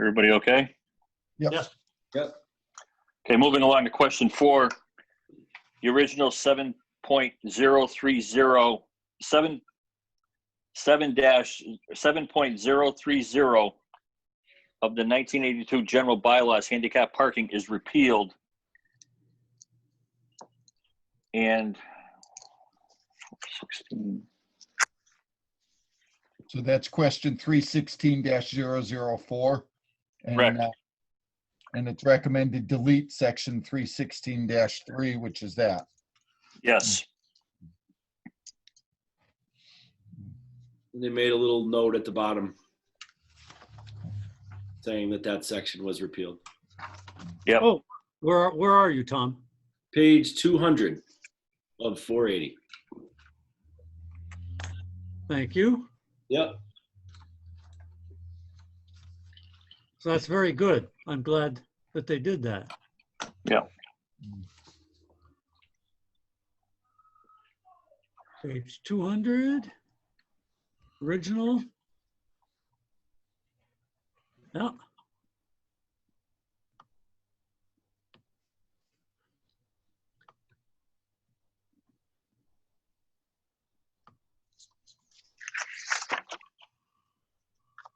Everybody okay? Yep. Yes. Yep. Okay, moving along to question 4. The original 7.030 of the 1982 general bylaws, handicap parking is repealed. And 16. So that's question 316-004. Correct. And it's recommended delete section 316-3, which is that. Yes. They made a little note at the bottom saying that that section was repealed. Yep. Oh, where are you, Tom? Page 200 of 480. Thank you. Yep. So that's very good. I'm glad that they did that. Yeah. Page 200, original. Yeah.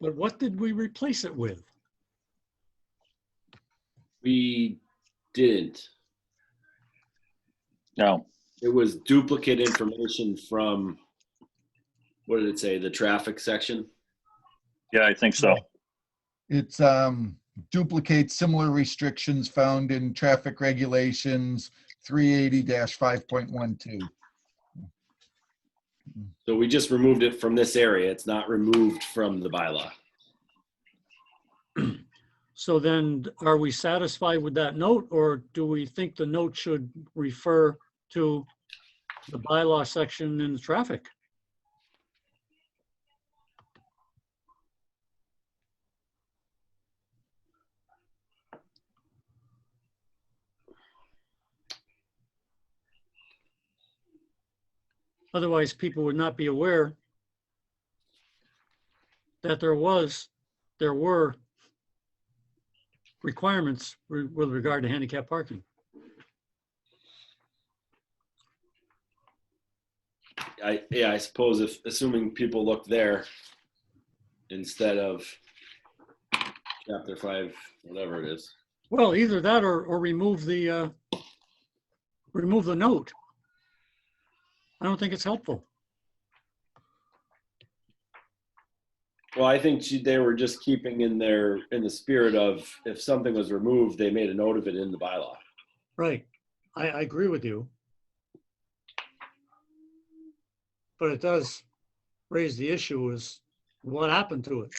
But what did we replace it with? We didn't. No. It was duplicate information from, what did it say, the traffic section? Yeah, I think so. It's duplicates similar restrictions found in traffic regulations 380-5.12. So we just removed it from this area. It's not removed from the bylaw. So then are we satisfied with that note, or do we think the note should refer to the bylaw section in the traffic? Otherwise, people would not be aware that there were requirements with regard to handicap parking. I suppose assuming people look there instead of chapter 5, whatever it is. Well, either that or remove the note. I don't think it's helpful. Well, I think they were just keeping in the spirit of, if something was removed, they made a note of it in the bylaw. Right. I agree with you. But it does raise the issue is what happened to it?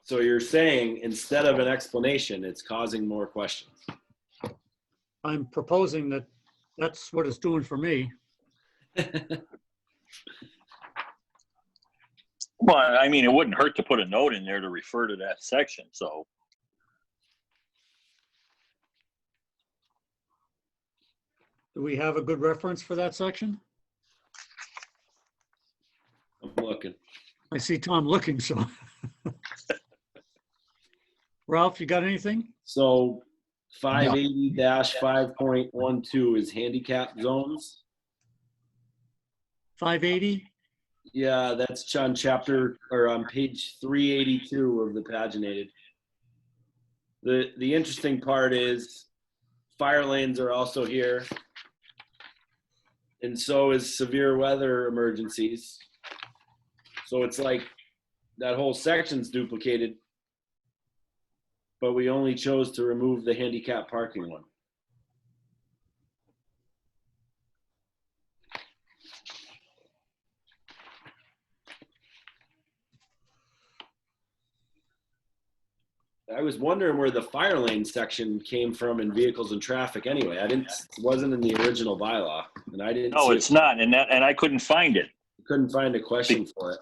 So you're saying instead of an explanation, it's causing more questions. I'm proposing that That's what it's doing for me. Well, I mean, it wouldn't hurt to put a note in there to refer to that section, so. Do we have a good reference for that section? I'm looking. I see Tom looking, so. Ralph, you got anything? So 580-5.12 is handicap zones. 580? Yeah, that's on chapter, or on page 382 of the paginated. The interesting part is fire lanes are also here. And so is severe weather emergencies. So it's like that whole section's duplicated, but we only chose to remove the handicap parking one. I was wondering where the fire lane section came from in vehicles and traffic anyway. It wasn't in the original bylaw, and I didn't No, see it's not, and I couldn't find it. couldn't find a question for it.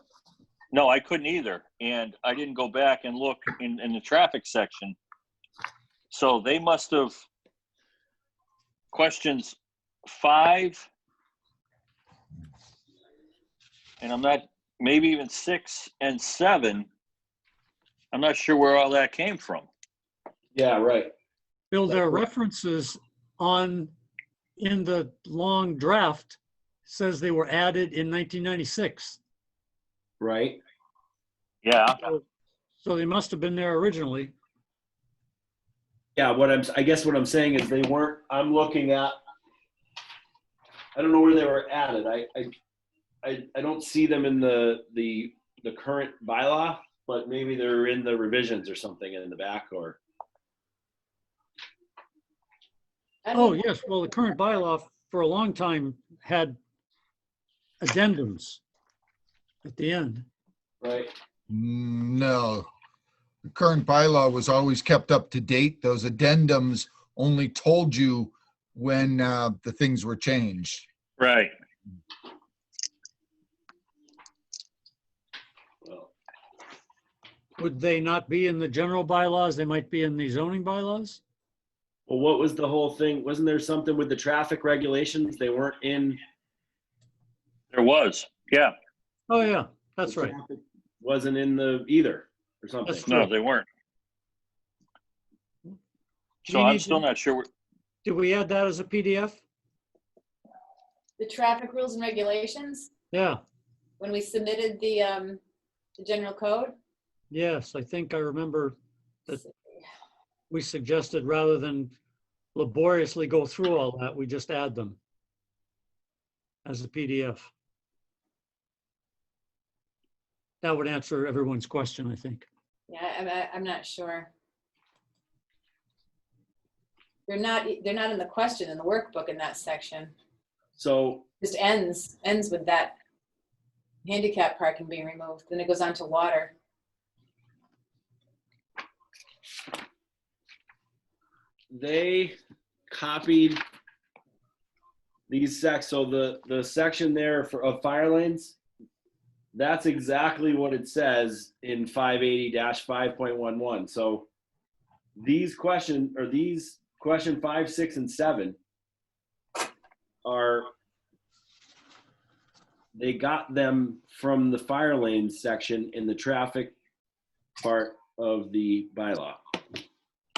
No, I couldn't either, and I didn't go back and look in the traffic section. So they must have questions 5, and I'm not, maybe even 6 and 7. I'm not sure where all that came from. Yeah, right. Bill, there are references in the long draft, says they were added in 1996. Right. Yeah, So they must have been there originally. Yeah, I guess what I'm saying is they weren't, I'm looking at, I don't know where they were added. I don't see them in the current bylaw, but maybe they're in the revisions or something in the back, or. Oh, yes. Well, the current bylaw for a long time had addendums at the end. Right. No. The current bylaw was always kept up to date. Those addendums only told you when the things were changed. right. Well, Would they not be in the general bylaws? They might be in the zoning bylaws? what was the whole thing? Wasn't there something with the traffic regulations? They weren't in. There was, yeah. Oh, yeah, that's right. Wasn't in the either or something. That's No, true. they weren't. Do So you I'm need still to- not sure. Did we add that as a PDF? The traffic rules and regulations, Yeah, when we submitted the general code. yes, I think I remember we suggested rather than laboriously go through all that, we just add them as a PDF. That would answer everyone's question, I think. Yeah, I'm not sure. They're not in the question in the workbook in that section. So Just ends with that handicap parking being removed. Then it goes on to water. they copied these so the section there of fire lanes, that's exactly what it says in 580-5.11. So these question 5, 6, and 7 they got them from the fire lanes section in the traffic part of the bylaw.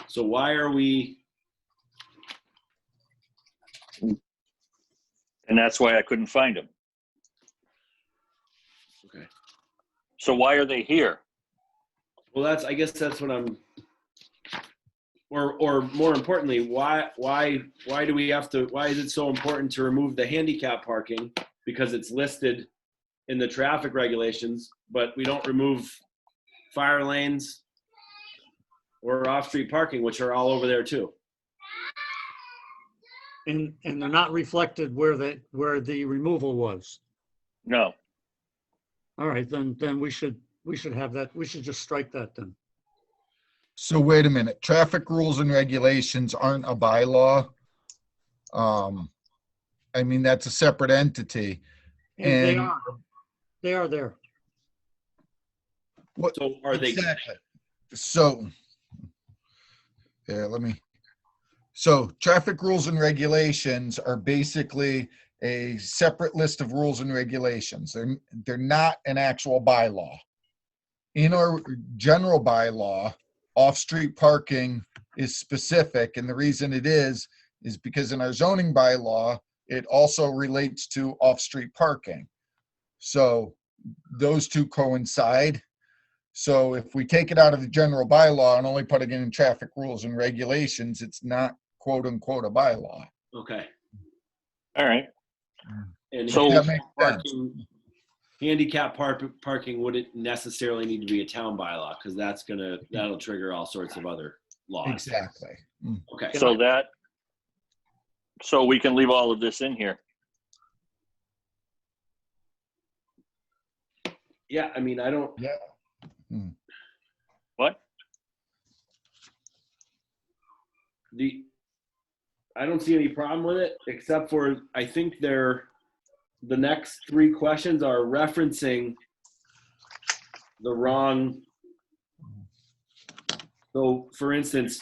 So why are we? And that's why I couldn't find them. Okay. So why are they here? Well, I guess that's what I'm. Or more importantly, why do we have to? Why is it so important to remove the handicap parking? Because it's listed in the traffic regulations, but we don't remove fire lanes or off-street parking, which are all over there too. And they're not reflected where the removal was. No. All right, then we should have that. We should just strike that then. So wait a minute, traffic rules and regulations aren't a bylaw. I mean, that's a separate entity. And And they are there. what, So are they, exactly. So, so traffic rules and regulations are basically a separate list of rules and regulations. They're not an actual bylaw. In our general bylaw, off-street parking is specific, and the reason it is because in our zoning bylaw, it also relates to off-street parking. So those two coincide. So if we take it out of the general bylaw and only put it in traffic rules and regulations, it's not quote unquote a bylaw. okay. All right. And So- That makes sense. handicap parking wouldn't necessarily need to be a town bylaw because that'll trigger all sorts of other laws. Exactly. Okay. So we can leave all of this in here. Yeah, I mean, I don't. Yeah. What? I don't see any problem with it, except for I think the next three questions are referencing the wrong. So, for instance,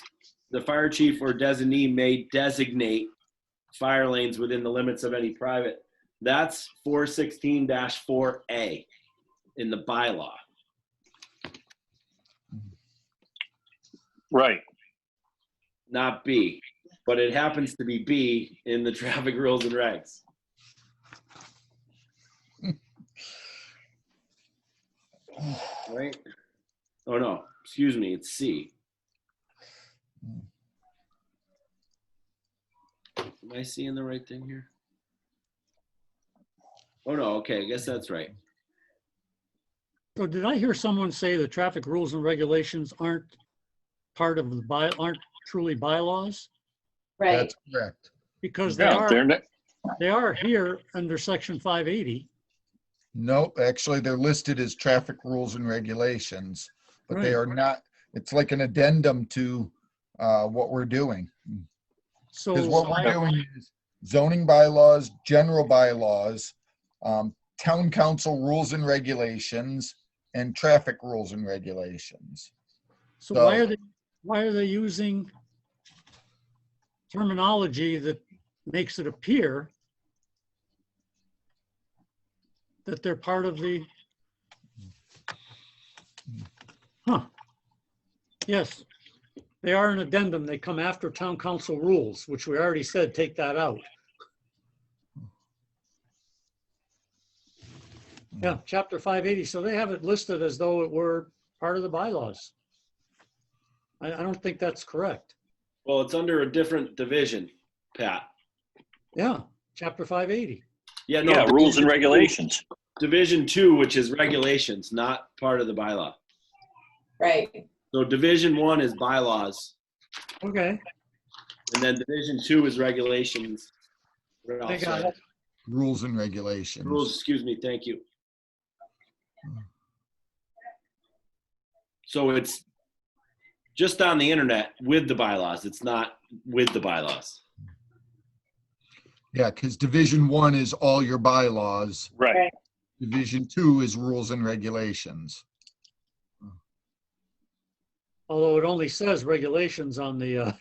the fire chief or designee may designate fire lanes within the limits of any private. That's 416-4A in the bylaw. Right. Not B, but it happens to be B in the traffic rules and regs. Right? Oh no, excuse me, it's C. Am I seeing the right thing here? Oh no, okay, I guess that's right. So did I hear someone say the traffic rules and regulations aren't part of aren't truly bylaws? Right. That's correct. Because Yeah, they are here under section 580. Nope, actually, they're listed as traffic rules and regulations, but they Right. are not, it's like an addendum to what we're doing. So Because what we're why- doing is zoning bylaws, general bylaws, town council rules and regulations, and traffic rules and regulations. so why are they using terminology that makes it appear that they're part of the, Yes, they are an addendum. They come after town council rules, which we already said, take that out. Yeah, chapter 580. So they have it listed as though it were part of the bylaws. I don't think that's correct. Well, it's under a different division, Pat. Yeah, chapter 580. Yeah, no, Yeah, rules and regulations. Division 2, which is regulations, not part of the bylaw. Right. So Division 1 is bylaws, Okay, and then Division 2 is regulations. I got it. Rules and regulations. Rules, excuse me, thank you. So it's just on the internet with the bylaws. It's not with the bylaws. Yeah, because Division 1 is all your bylaws. Right. Division 2 is rules and regulations. Although it only says regulations on the,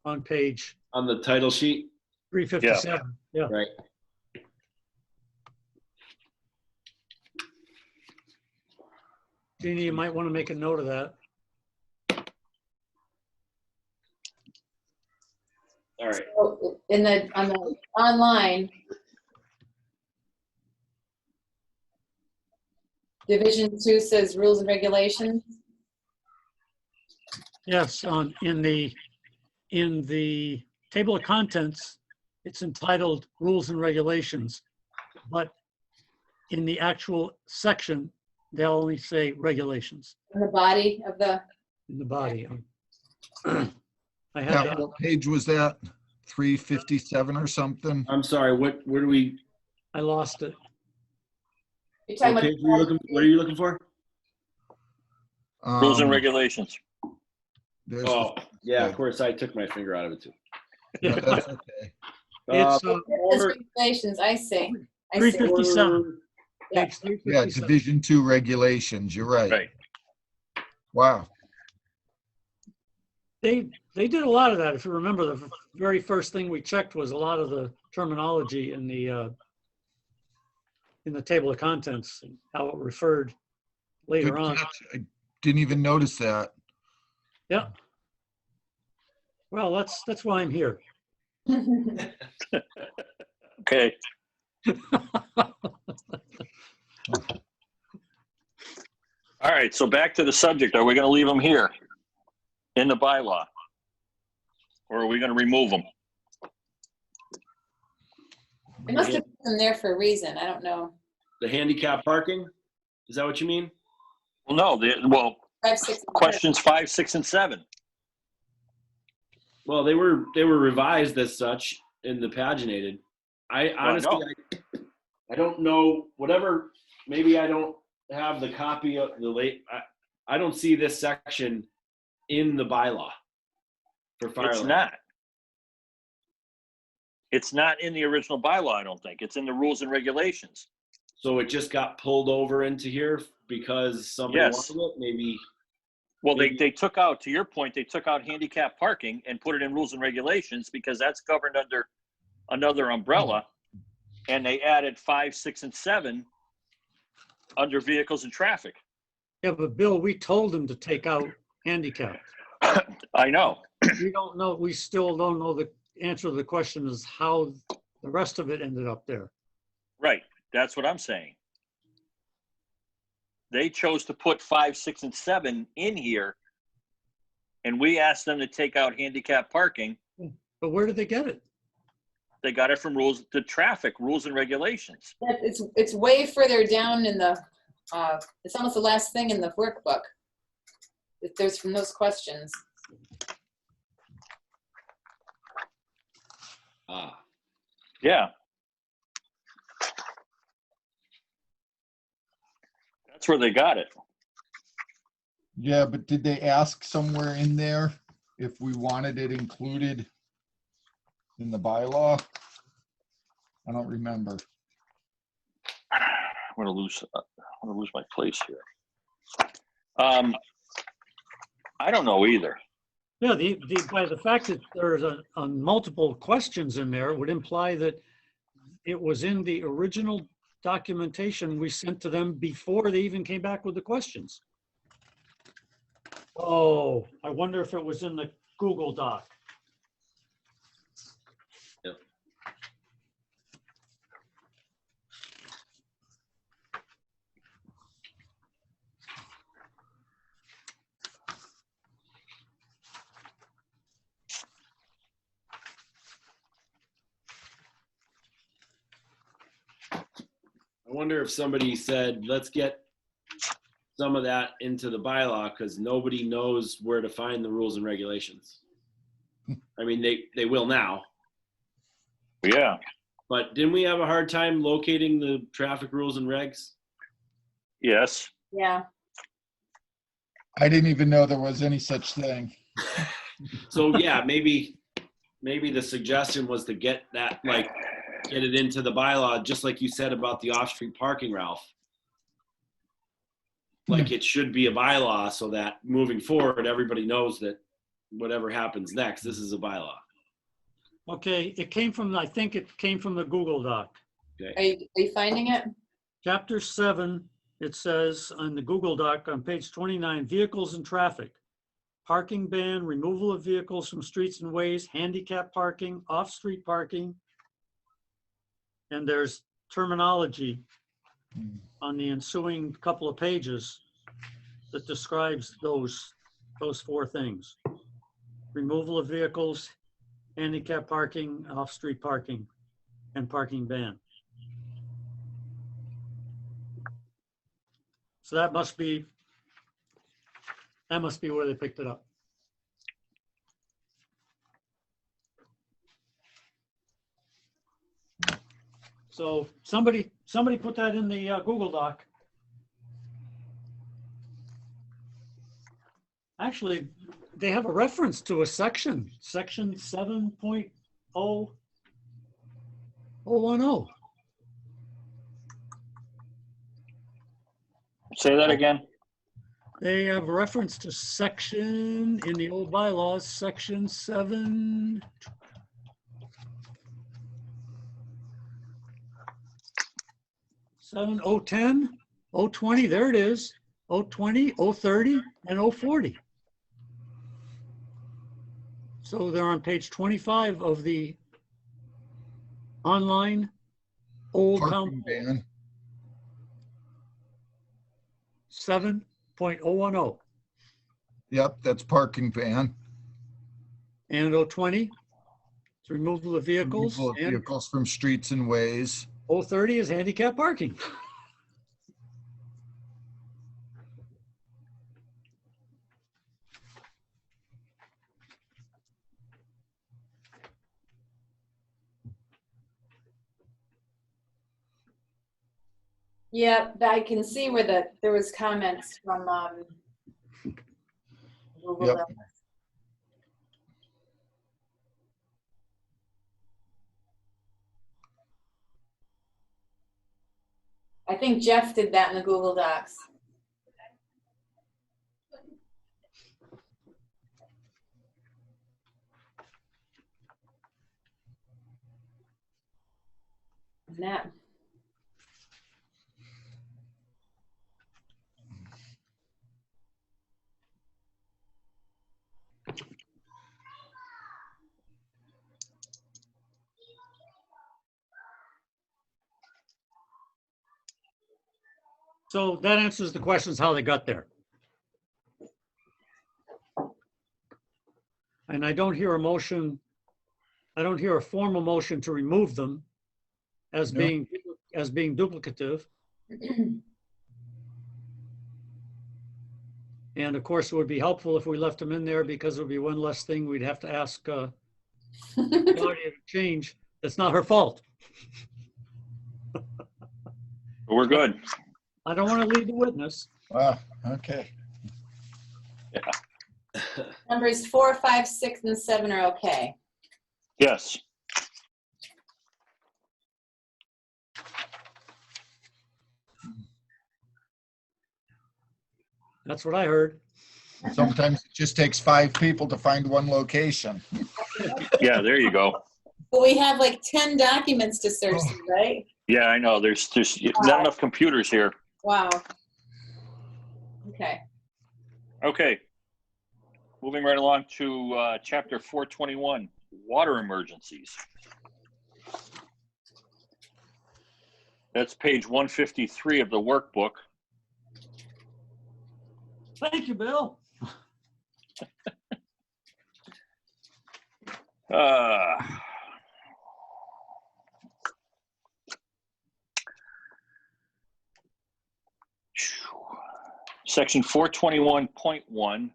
on page On the title sheet, 357. Yeah. right? Jeannie, you might want to make a note of that. All right. So on the online, Division 2 says rules and regulations. Yes, in the table of contents, it's entitled Rules and Regulations, but in the actual section, they'll only say regulations In the body of the, in the body. I had Yeah, that. what page was that? 357 or something? I'm sorry, where do we, I lost it. you're talking what about. page are you looking, what are you looking for? Rules and Um, regulations. there's the- Oh, yeah, of course, I took my finger out of it too. no, that's okay. It's Order- Regulations, I see. I see. 357. Yeah. Page Yeah, 357. Division 2 regulations, you're right. Right. Wow. They did a lot of that. If you remember, the very first thing we checked was a lot of the terminology in the table of contents, and how it referred later Good on. catch. I didn't even notice that. Yeah. Well, that's why I'm here. Okay. All right, so back to the subject. Are we going to leave them here in the bylaw? Or are we going to remove them? They must have put them there for a reason. I don't know. The handicap parking? Is that what you mean? Well, no, well, 5, 6, and 7. questions 5, 6, and 7. Well, they were revised as such in the paginated. I honestly, I don't know, whatever, maybe I don't have the copy of the I don't see this section in the bylaw for fire It's lane. not. It's not in the original bylaw, I don't think. It's in the rules and regulations. So it just got pulled over into here because somebody Yes. wanted it, maybe. Well, Maybe- they took out, to your point, they took out handicap parking and put it in rules and regulations because that's governed under another umbrella. And they added 5, 6, and 7 under vehicles and traffic. Yeah, but Bill, we told them to take out handicap. I know. We don't know, we still don't know the answer to the question is how the rest of it ended up there. Right. That's what I'm saying. They chose to put 5, 6, and 7 in here. And we asked them to take out handicap parking. But where did they get it? They got it from the traffic rules and regulations. It's way further down in the, it's almost the last thing in the workbook. There's from those questions. Yeah. That's where they got it. Yeah, but did they ask somewhere in there if we wanted it included in the bylaw? I don't remember. I'm gonna lose my place here. I don't know either. Yeah, by the fact that there's a multiple questions in there would imply that it was in the original documentation we sent to them before they even came back with the questions. Oh, I wonder if it was in the Google Doc. Yep. I wonder if somebody said, let's get some of that into the bylaw because nobody knows where to find the rules and regulations. I mean, they will now, Yeah. but didn't we have a hard time locating the traffic rules and regs? Yes. Yeah. I didn't even know there was any such thing. So yeah, maybe the suggestion was to get that, like, get it into the bylaw, just like you said about the off-street parking, Ralph. Like it should be a bylaw so that moving forward, everybody knows that whatever happens next, this is a bylaw. Okay, I think it came from the Google Doc. Okay. Are you finding it? Chapter 7, it says on the Google Doc on page 29, vehicles and traffic. Parking ban, removal of vehicles from streets and ways, handicap parking, off-street parking. And there's terminology on the ensuing couple of pages that describes those 4 things. Removal of vehicles, handicap parking, off-street parking, and parking ban. So that must be where they picked it up. So somebody put that in the Google Doc. Actually, they have a reference to a section 7.0 010. Say that again. They have reference to section in the old bylaws, section 7. Seven, 010, 020, there it is. 020, 030, and 040. So they're on page 25 of the online old Parking town ban. 7.010. Yep, that's parking ban. And 020, it's removal of vehicles. Removal of And vehicles from streets and ways. 030 is handicap parking. Yep, I can see where there was comments from Google. Yep. Docs. I think Jeff did that in the Google Docs. And that. So that answers the questions how they got there. And I don't hear a motion, I don't hear a formal motion to remove them as No. being duplicative. And of course, it would be helpful if we left them in there because it would be one less thing we'd have to ask Claudia to change. That's not her fault. We're good. I don't want to lead the witness. Ah, okay. Numbers 4, 5, 6, and 7 are okay. Yes. That's what I heard. Sometimes it just takes 5 people to find one location. Yeah, there you go. But we have like 10 documents to search through, right? Yeah, I know. There's not enough computers here. Wow. Okay. Okay. Moving right along to chapter 421, water emergencies. That's page 153 of the workbook. Thank you, Bill. Section 421.1.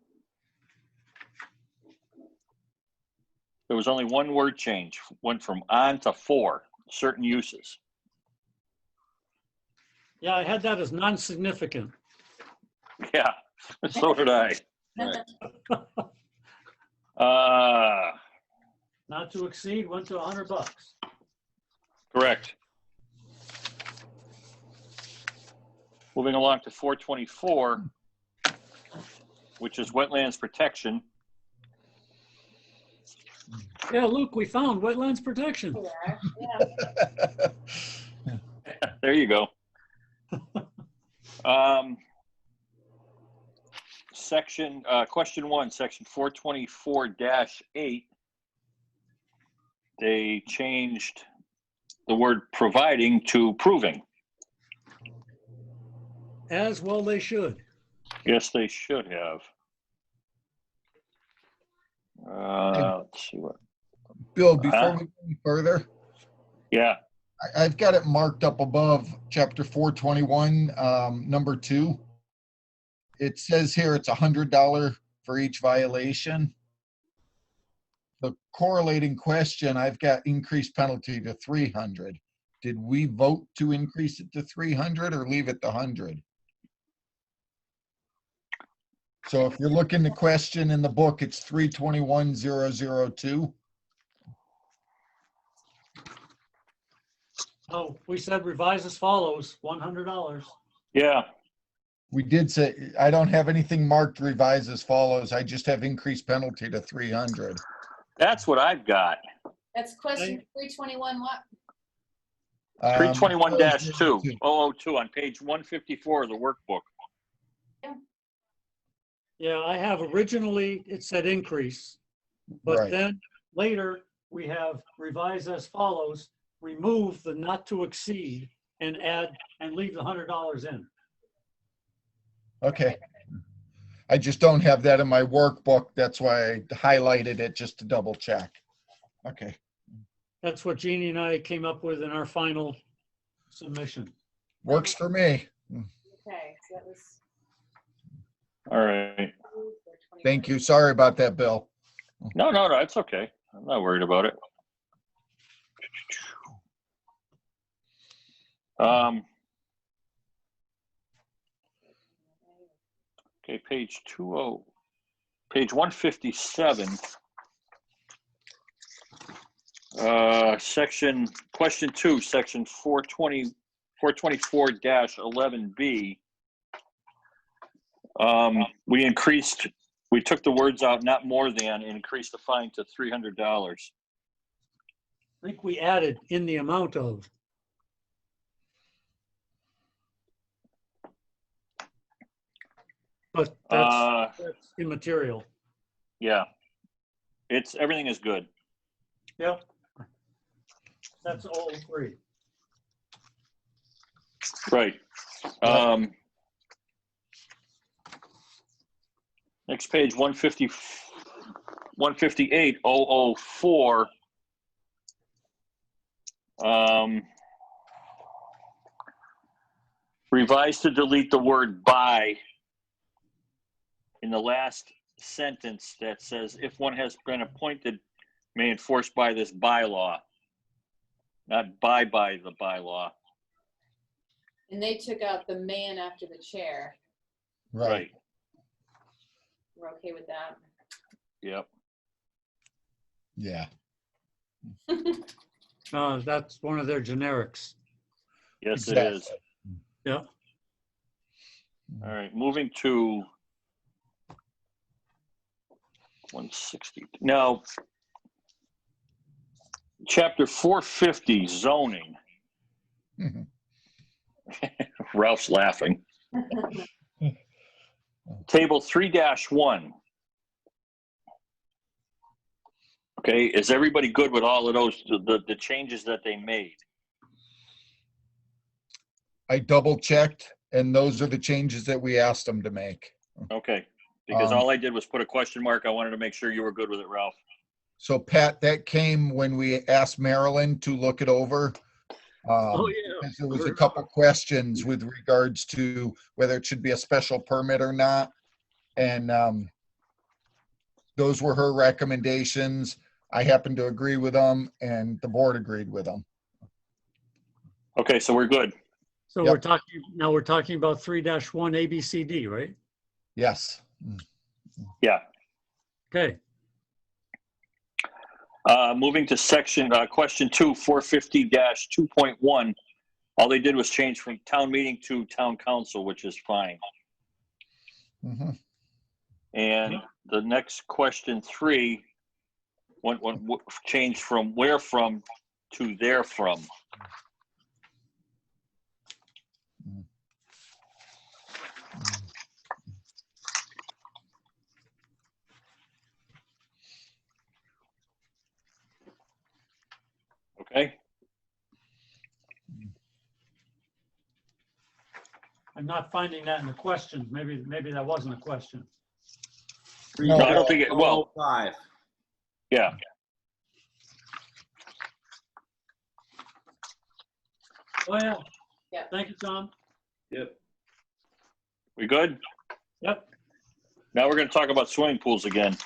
There was only one word change, went from on to for, certain uses. Yeah, I had that as non-significant. Yeah, so did I. Not to exceed went to $100. Correct. Moving along to 424, which is wetlands protection. Yeah, Luke, we found wetlands protection. Yeah. There you go. Question 1, section 424-8. They changed the word providing to proving. As well they should. Yes, they should have. Let's see what. Bill, before we go any further, Yeah. I've got it marked up above chapter 421, number 2. It says here it's $100 for each violation. The correlating question, I've got increased penalty to 300. Did we vote to increase it to 300 or leave it to 100? So if you're looking the question in the book, it's 321,002. Oh, we said revise as follows, $100. Yeah, We did say, I don't have anything marked revised as follows. I just have increased penalty to 300. that's what I've got. That's question 321 what? 321-2, 002 on page 154 of the workbook. Yeah, I have originally, it said increase, but Right. then later we have revise as follows, remove the not to exceed and add, and leave the $100 in. Okay. I just don't have that in my workbook. That's why I highlighted it just to double check. Okay. That's what Jeannie and I came up with in our final submission. Works for me. Okay, so that was. All right. Thank you. Sorry about that, Bill. No, it's okay. I'm not worried about it. Okay, page 157. Question 2, section 424-11B. We took the words out, not more than, and increased the fine to $300. I think we added in the amount of. But that's immaterial. Yeah. Everything is good. Yep. That's all three. Right. Next page, 158-004. Revised to delete the word by in the last sentence that says, if one has been appointed, may enforce by this bylaw, not by the bylaw. And they took out the man after the chair. Right. We're okay with that. Yep. Yeah. That's one of their generics. Yes, Exactly. it is. Yep. All right, moving to 160. Now, chapter 450, zoning. Mhm. Ralph's laughing. Table 3-1. Okay, is everybody good with all of those, the changes that they made? I double checked and those are the changes that we asked them to make. Okay, because Um, all I did was put a question mark. I wanted to make sure you were good with it, Ralph. So Pat, that came when we asked Marilyn to look it over. Oh, yeah. Because there was a couple questions with regards to whether it should be a special permit or not. And those were her recommendations. I happened to agree with them and the board agreed with them. Okay, so we're good. So Yep. we're talking about 3-1 ABCD, right? Yes. Yeah. Okay. Moving to section, question 2, 450-2.1. All they did was change from town meeting to town council, which is fine. Mhm. And the next question 3, what changed from where from to there from. Okay. I'm not finding that in the questions. Maybe that wasn't a question. No, I don't think it, well, 5. yeah. Oh, yeah. Yeah. Thank you, Tom. Yep. We good? Yep. Now we're going to talk about swimming pools again.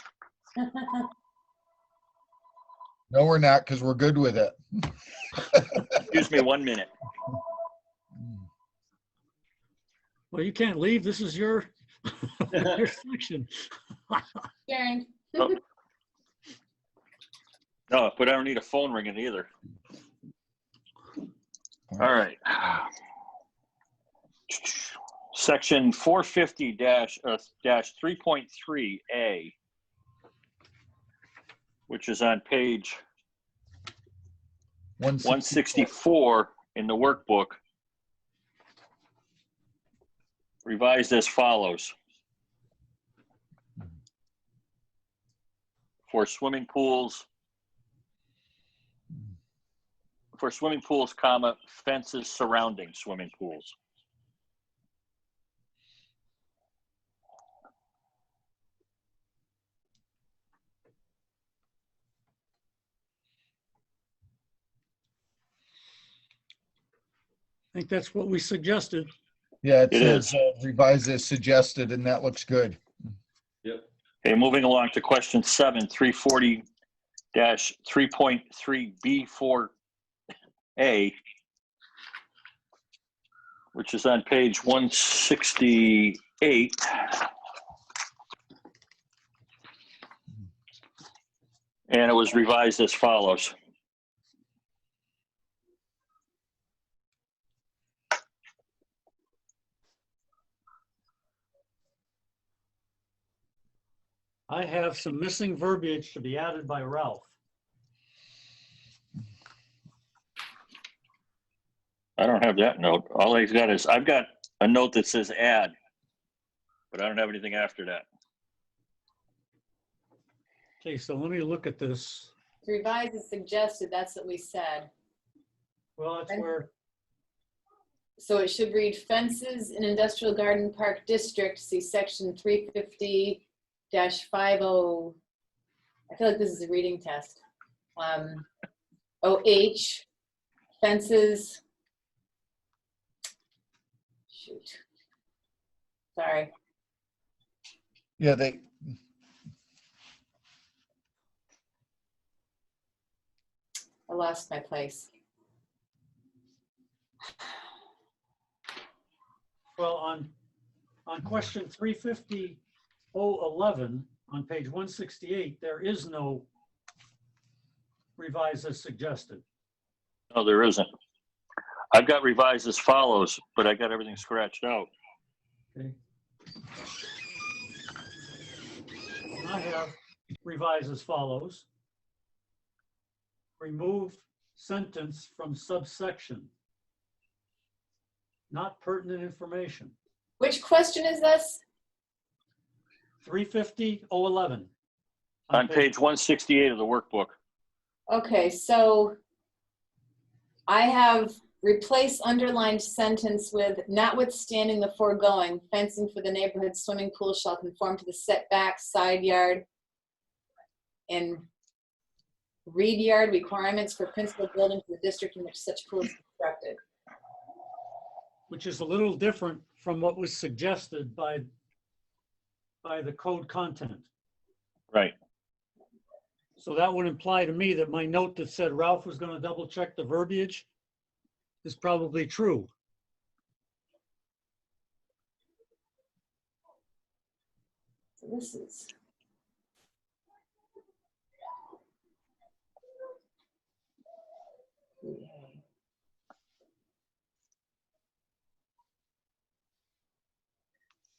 No, we're not, because we're good with it. Excuse me 1 minute. Well, you can't leave. This is your, your section. Sharon. No, but I don't need a phone ringing either. All right. Section 450-3.3A, which is on page 164 in the workbook, revised as follows. For swimming pools, comma, fences surrounding swimming pools. I think that's what we suggested. Yeah, it It says revise as suggested, and that looks good. Okay, moving along to question 7, 340-3.3B4A, which is on page 168. And it was revised as follows. I have some missing verbiage to be added by Ralph. I don't have that note. All I've got is, I've got a note that says add, but I don't have anything after that. Okay, so let me look at this. Revise is suggested, that's what we said. Well, that's where, So it should read fences in industrial garden park district, see section 350-50. I feel like this is a reading test. OH, fences. Shoot. Sorry. Yeah, I lost my place. well, on question 350-011 on page 168, there is no revise as suggested. No, there isn't. I've got revised as follows, but I got everything scratched out. Okay. I have revised as follows. Remove sentence from subsection. Not pertinent information. Which question is this? 350-011. On page 168 of the workbook. Okay, so I have replaced underlined sentence with notwithstanding the foregoing, fencing for the neighborhood swimming pool shall conform to the setback, side yard, and rear yard requirements for principal building for the district in which such pool is constructed. Which is a little different from what was suggested by the code content. Right. So that would imply to me that my note that said Ralph was going to double check the verbiage is probably true. So this is.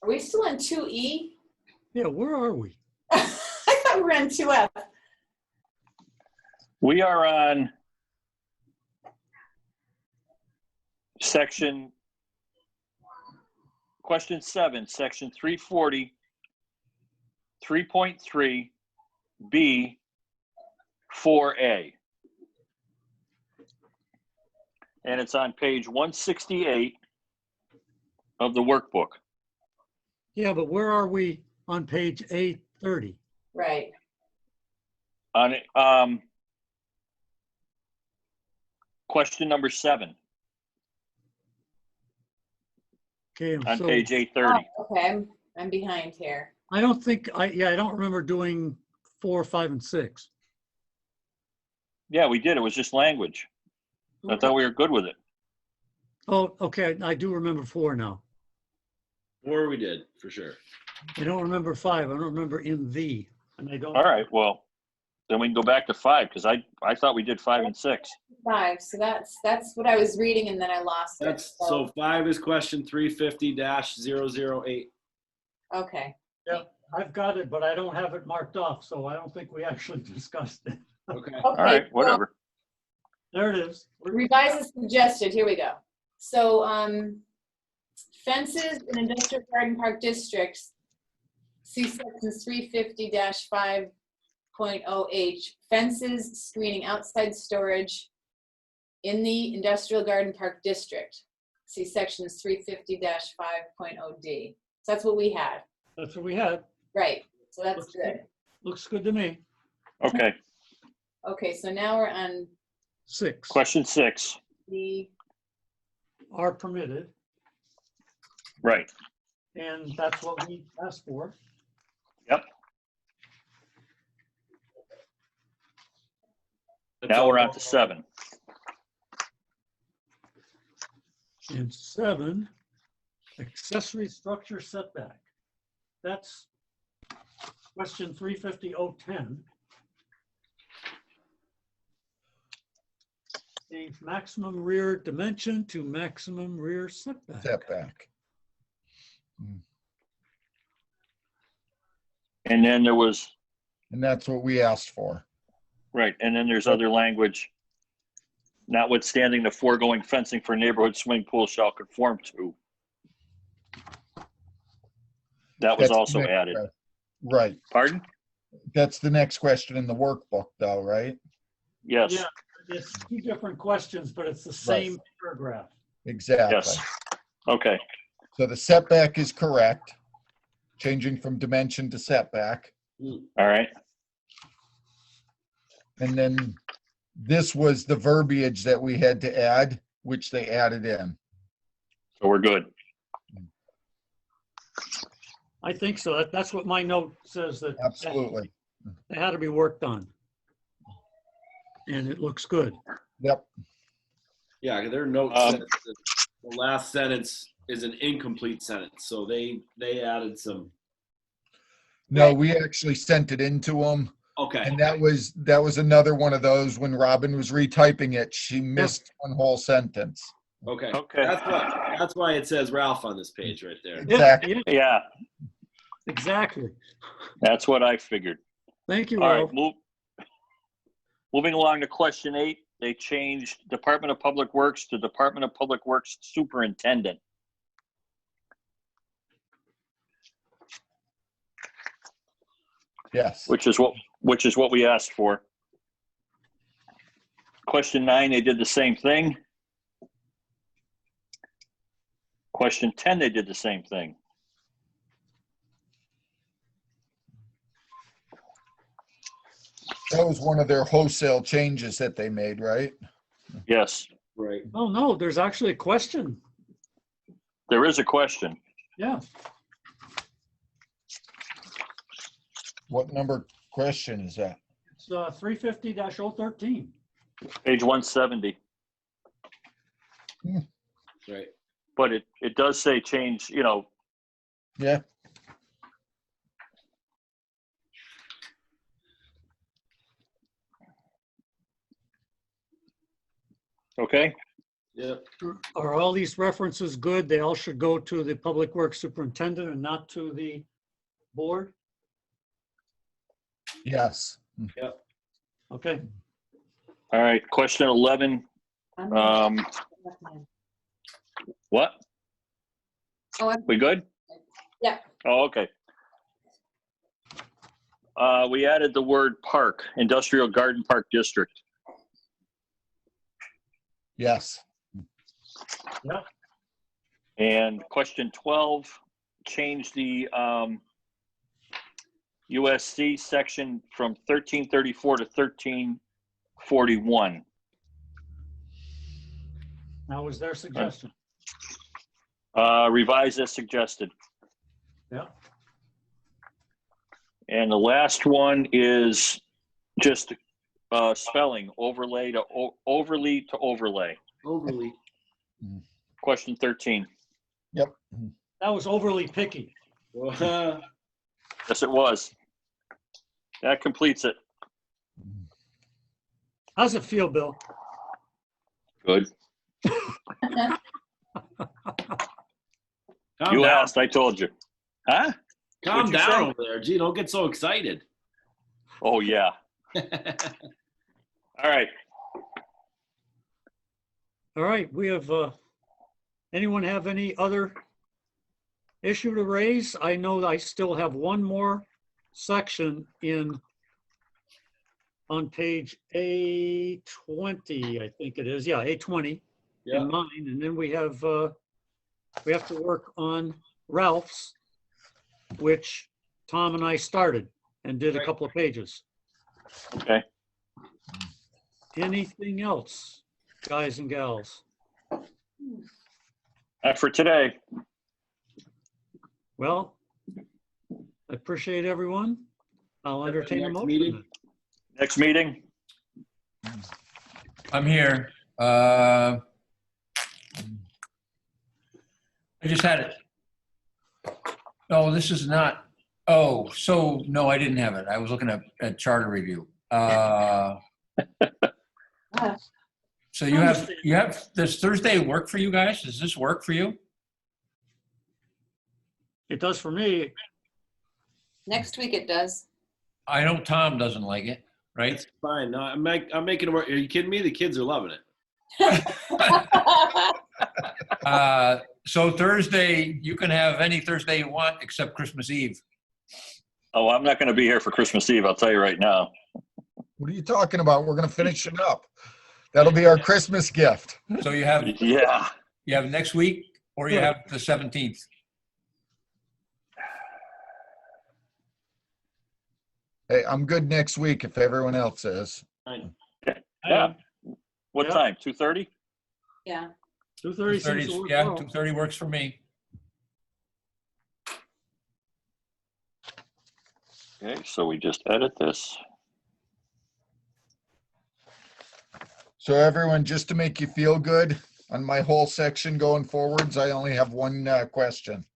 Are we still on 2E? Yeah, where are we? I thought we were on 2F. We are on question 7, section 340, 3.3 B 4A. And it's on page 168 of the workbook. Yeah, but where are we on page 830? Right. On question number 7 Okay, on so page 830. Oh, okay, I'm behind here. I don't think, I don't remember doing 4, 5, and 6. Yeah, we did. It was just language. I thought we were good with it. Oh, okay, I do remember 4 now. 4 we did, for sure. I don't remember 5. I don't remember in the, and I don't. All right, well, Then we can go back to 5, because I thought we did 5 and 6. 5, so that's what I was reading and then I lost it. That's, so 5 is question 350-008. Okay, I've got it, but I don't have it marked off, so I don't think we actually discussed it. Okay. All right, whatever. There it is. Revise as suggested, here we go. So, fences in industrial garden park districts, see sections 350-5.0H, fences screening outside storage in the industrial garden park district, see sections 350-5.0D. So that's what we had, That's what we had. right, so that's good. Looks good to me. Okay, Okay, so now we're on 6 question 6. the, are permitted, Right. and that's what we asked for. Yep. That's Now all we're on going to 7. And 7, accessory structure setback. That's question 350-010. Change maximum rear dimension to maximum rear setback. Setback. And then there was, And that's what we asked for. right, and then there's other language. Notwithstanding the foregoing fencing for neighborhood swimming pool shall conform to. That was That's the also next added. question. Right. Pardon? That's the next question in the workbook though, right? Yes, Yeah, it's 2 different questions, but it's the same paragraph. Exactly. yes. Okay, So the setback is correct, changing from dimension to setback. all right. And then this was the verbiage that we had to add, which they added in. So we're good. I think so. That's what my note says, that Absolutely. it had to be worked on. And it looks good. Yep. Yeah, their note Um, says that the last sentence is an incomplete sentence, so they added some. No, Right. we actually sent it into them. Okay, And that was another one of those when Robin was retyping it, she missed one whole sentence. okay. Okay. That's why it says Ralph on this page right there. Exactly. Yeah, Yeah, exactly. that's what I figured. Thank you, All Ralph. right, moving along to question 8, they changed Department of Public Works to Department of Public Works Superintendent. Yes. Which is what we asked for. Question 9, they did the same thing. Question 10, they did the same thing. That was one of their wholesale changes that they made, right? Yes, Right. Oh, no, there's actually a question. there is a question. Yeah, What number question is that? it's 350-013. Page 170. Right. But it does say change, Yeah. okay? Yep. Are all these references good? They all should go to the Public Works Superintendent and not to the board? Yes. Okay, All right, question 11. What? Oh, I'm- We good? Yeah. Oh, okay. We added the word park, industrial garden park district. Yes. And question 12, change the USC section from 1334 to 1341. now was their suggestion. Revise as suggested. Yeah, And the last one is just spelling, overlay to overly to overlay. Overly. Question 13. Yep. that was overly picky. Yes, it was. That completes it. How's it feel, Bill? Good. Calm You down. asked, I told you. Huh? Calm What'd you down say? over there. Gee, don't get so excited. Oh, yeah. All right. All right, we have, anyone have any other issue to raise? I know I still have one more section on page A20, I think it is. Yeah, A20 Yeah. in mine. And then we have to work on Ralph's, which Tom and I started and did a Right. couple of pages. Okay. Anything else, guys and gals? Not for today. Well, I appreciate everyone. I'll entertain a Next motion. meeting? Next meeting? I'm here. I just had it. Oh, this is not, oh, so, no, I didn't have it. I was looking at charter review. So you have, does Thursday work for you guys? Does this work for you? It does for me. Next week it does. I know Tom doesn't like it, right? It's fine. No, I'm making it work. Are you kidding me? The kids are loving it. So Thursday, you can have any Thursday you want except Christmas Eve. Oh, I'm not going to be here for Christmas Eve. I'll tell you right now. What are you talking about? We're gonna finish it up. That'll be our Christmas gift. So you have Yeah. next week or you have the 17th. Hey, I'm good next week if everyone else is. Fine. Yeah. What Yeah. time? 2:30? Yeah. 2:30 seems to work Yeah, well. 2:30 works for me. Okay, so we just edit this. So everyone, just to make you feel good, on my whole section going forwards, I only have one question.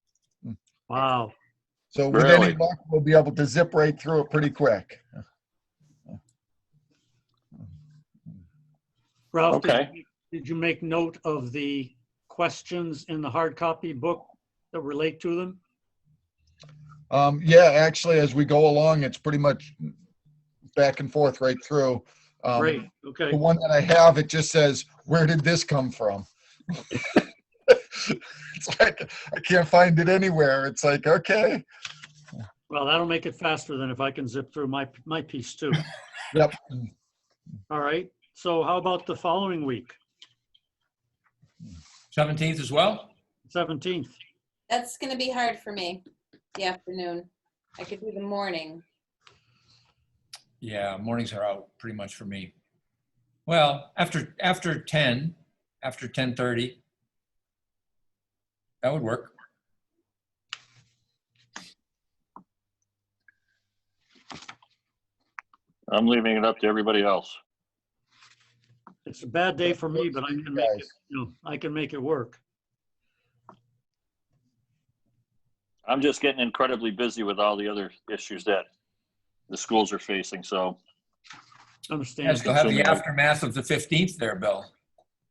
Wow. So with any Really? luck, we'll be able to zip right through it pretty quick. Ralph, Okay. did you make note of the questions in the hard copy book that relate to them? Yeah, actually, as we go along, it's pretty much back and forth right through. Great, okay. The one that I have, it just says, where did this come from? It's like, I can't find it anywhere. It's like, okay. Well, that'll make it faster than if I can zip through my piece too. Yep. All right, so how about the following week, 17th as well? 17th? That's gonna be hard for me, the afternoon. I could do the morning. Yeah, mornings are out pretty much for me. Well, after 10, after 10:30, that would work. I'm leaving it up to everybody else. It's a bad day for me, but I can make it, I can make it work. I'm just getting incredibly busy with all the other issues that the schools are facing, so, Understand? Yes, you'll have the Consuming. aftermath of the 15th there, Bill.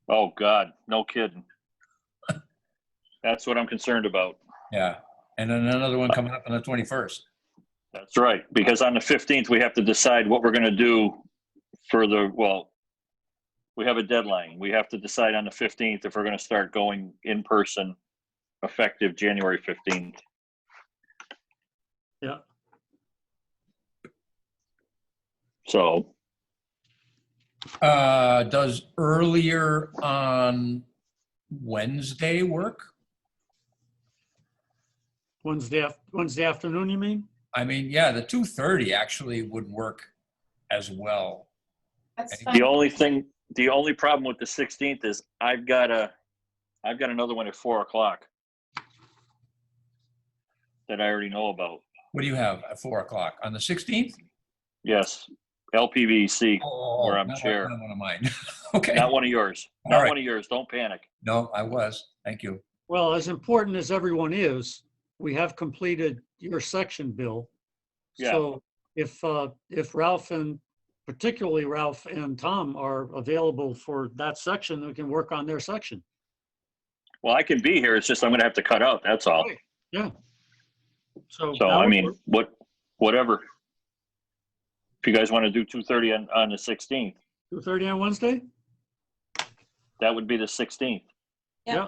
oh, God, no kidding. That's what I'm concerned about. Yeah, and then another one coming up on the 21st. That's right, because on the 15th, we have to decide what we're going to do for we have a deadline. We have to decide on the 15th if we're going to start going in person effective January 15th. Yeah. So, Does earlier on Wednesday work? Wednesday afternoon, you mean? I mean, yeah, the 2:30 actually would work as well. That's The fine. the only problem with the 16th is I've got another one at 4:00 that I already know about. What do you have at 4:00 on the 16th? Yes, LPVC, where I'm not chair. Not one of mine. Okay. Not one of yours. All Not right. one of yours. Don't panic. No, I was. Thank you. Well, as important as everyone is, we have completed your section, Bill. Yeah. So if Ralph and particularly Ralph and Tom are available for that section, we can work on their section. Well, I can be here. It's just I'm going to have to cut out. That's all. Right. Yeah. So. So, I mean, whatever. If you guys want to do 2:30 on the 16th, 2:30 on Wednesday? that would be the 16th. Yeah.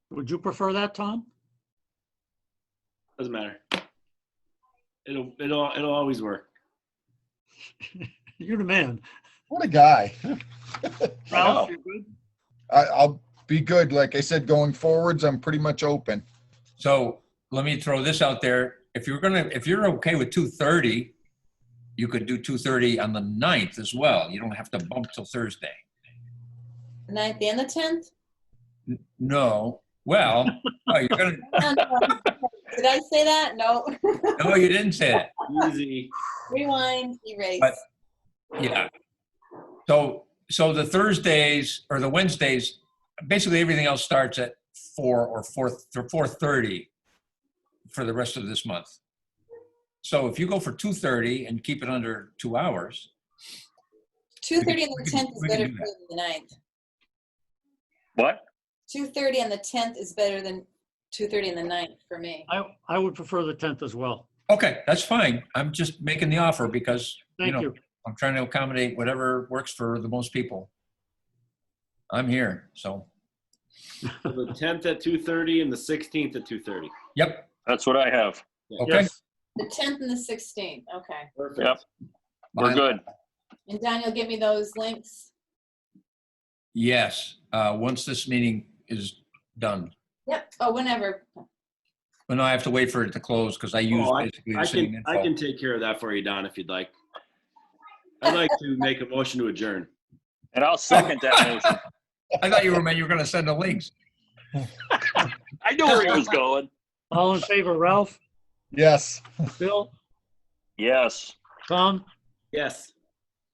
Would you prefer that, Tom? Doesn't matter. It'll always work. You're the man. What a guy. Ralph, you good? I'll be good. Like I said, going forwards, I'm pretty much open. So let me throw this out there. If you're okay with 2:30, you could do 2:30 on the 9th as well. You don't have to bump till Thursday. The 9th and the 10th? No. Well, you're gonna. Did I say that? No. No, you didn't say that. Easy. Rewind, erase. But- Yeah. So the Thursdays or the Wednesdays, basically everything else starts at 4 or 4:30 for the rest of this month. So if you go for 2:30 and keep it under 2 hours, 2:30 on the 10th is we can better do that. than the 9th. What? 2:30 on the 10th is better than 2:30 on the 9th for me. I would prefer the 10th as well. okay, that's fine. I'm just making the offer because, Thank you. I'm trying to accommodate whatever works for the most people. I'm here, so, So the 10th at 2:30 and the 16th at 2:30. yep, That's what I have. okay. Yes. The 10th and the 16th, okay. Perfect. Yep. We're good. And Don, you'll give me those links? Yes, once this meeting is done. Yep. Oh, whenever. But no, I have to wait for it to close because I use Oh, basically the sitting info. I can take care of that for you, Don, if you'd like. I'd like to make a motion to adjourn. And I'll second that motion. I thought you were going to send the links. I knew where he was going. All in favor, Ralph, Yes. Bill, Yes. Tom, Yes.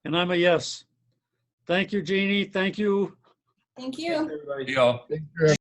and I'm a yes. Thank you, Jeannie. Thank you. Thank you. Everybody. Deal. Thank you,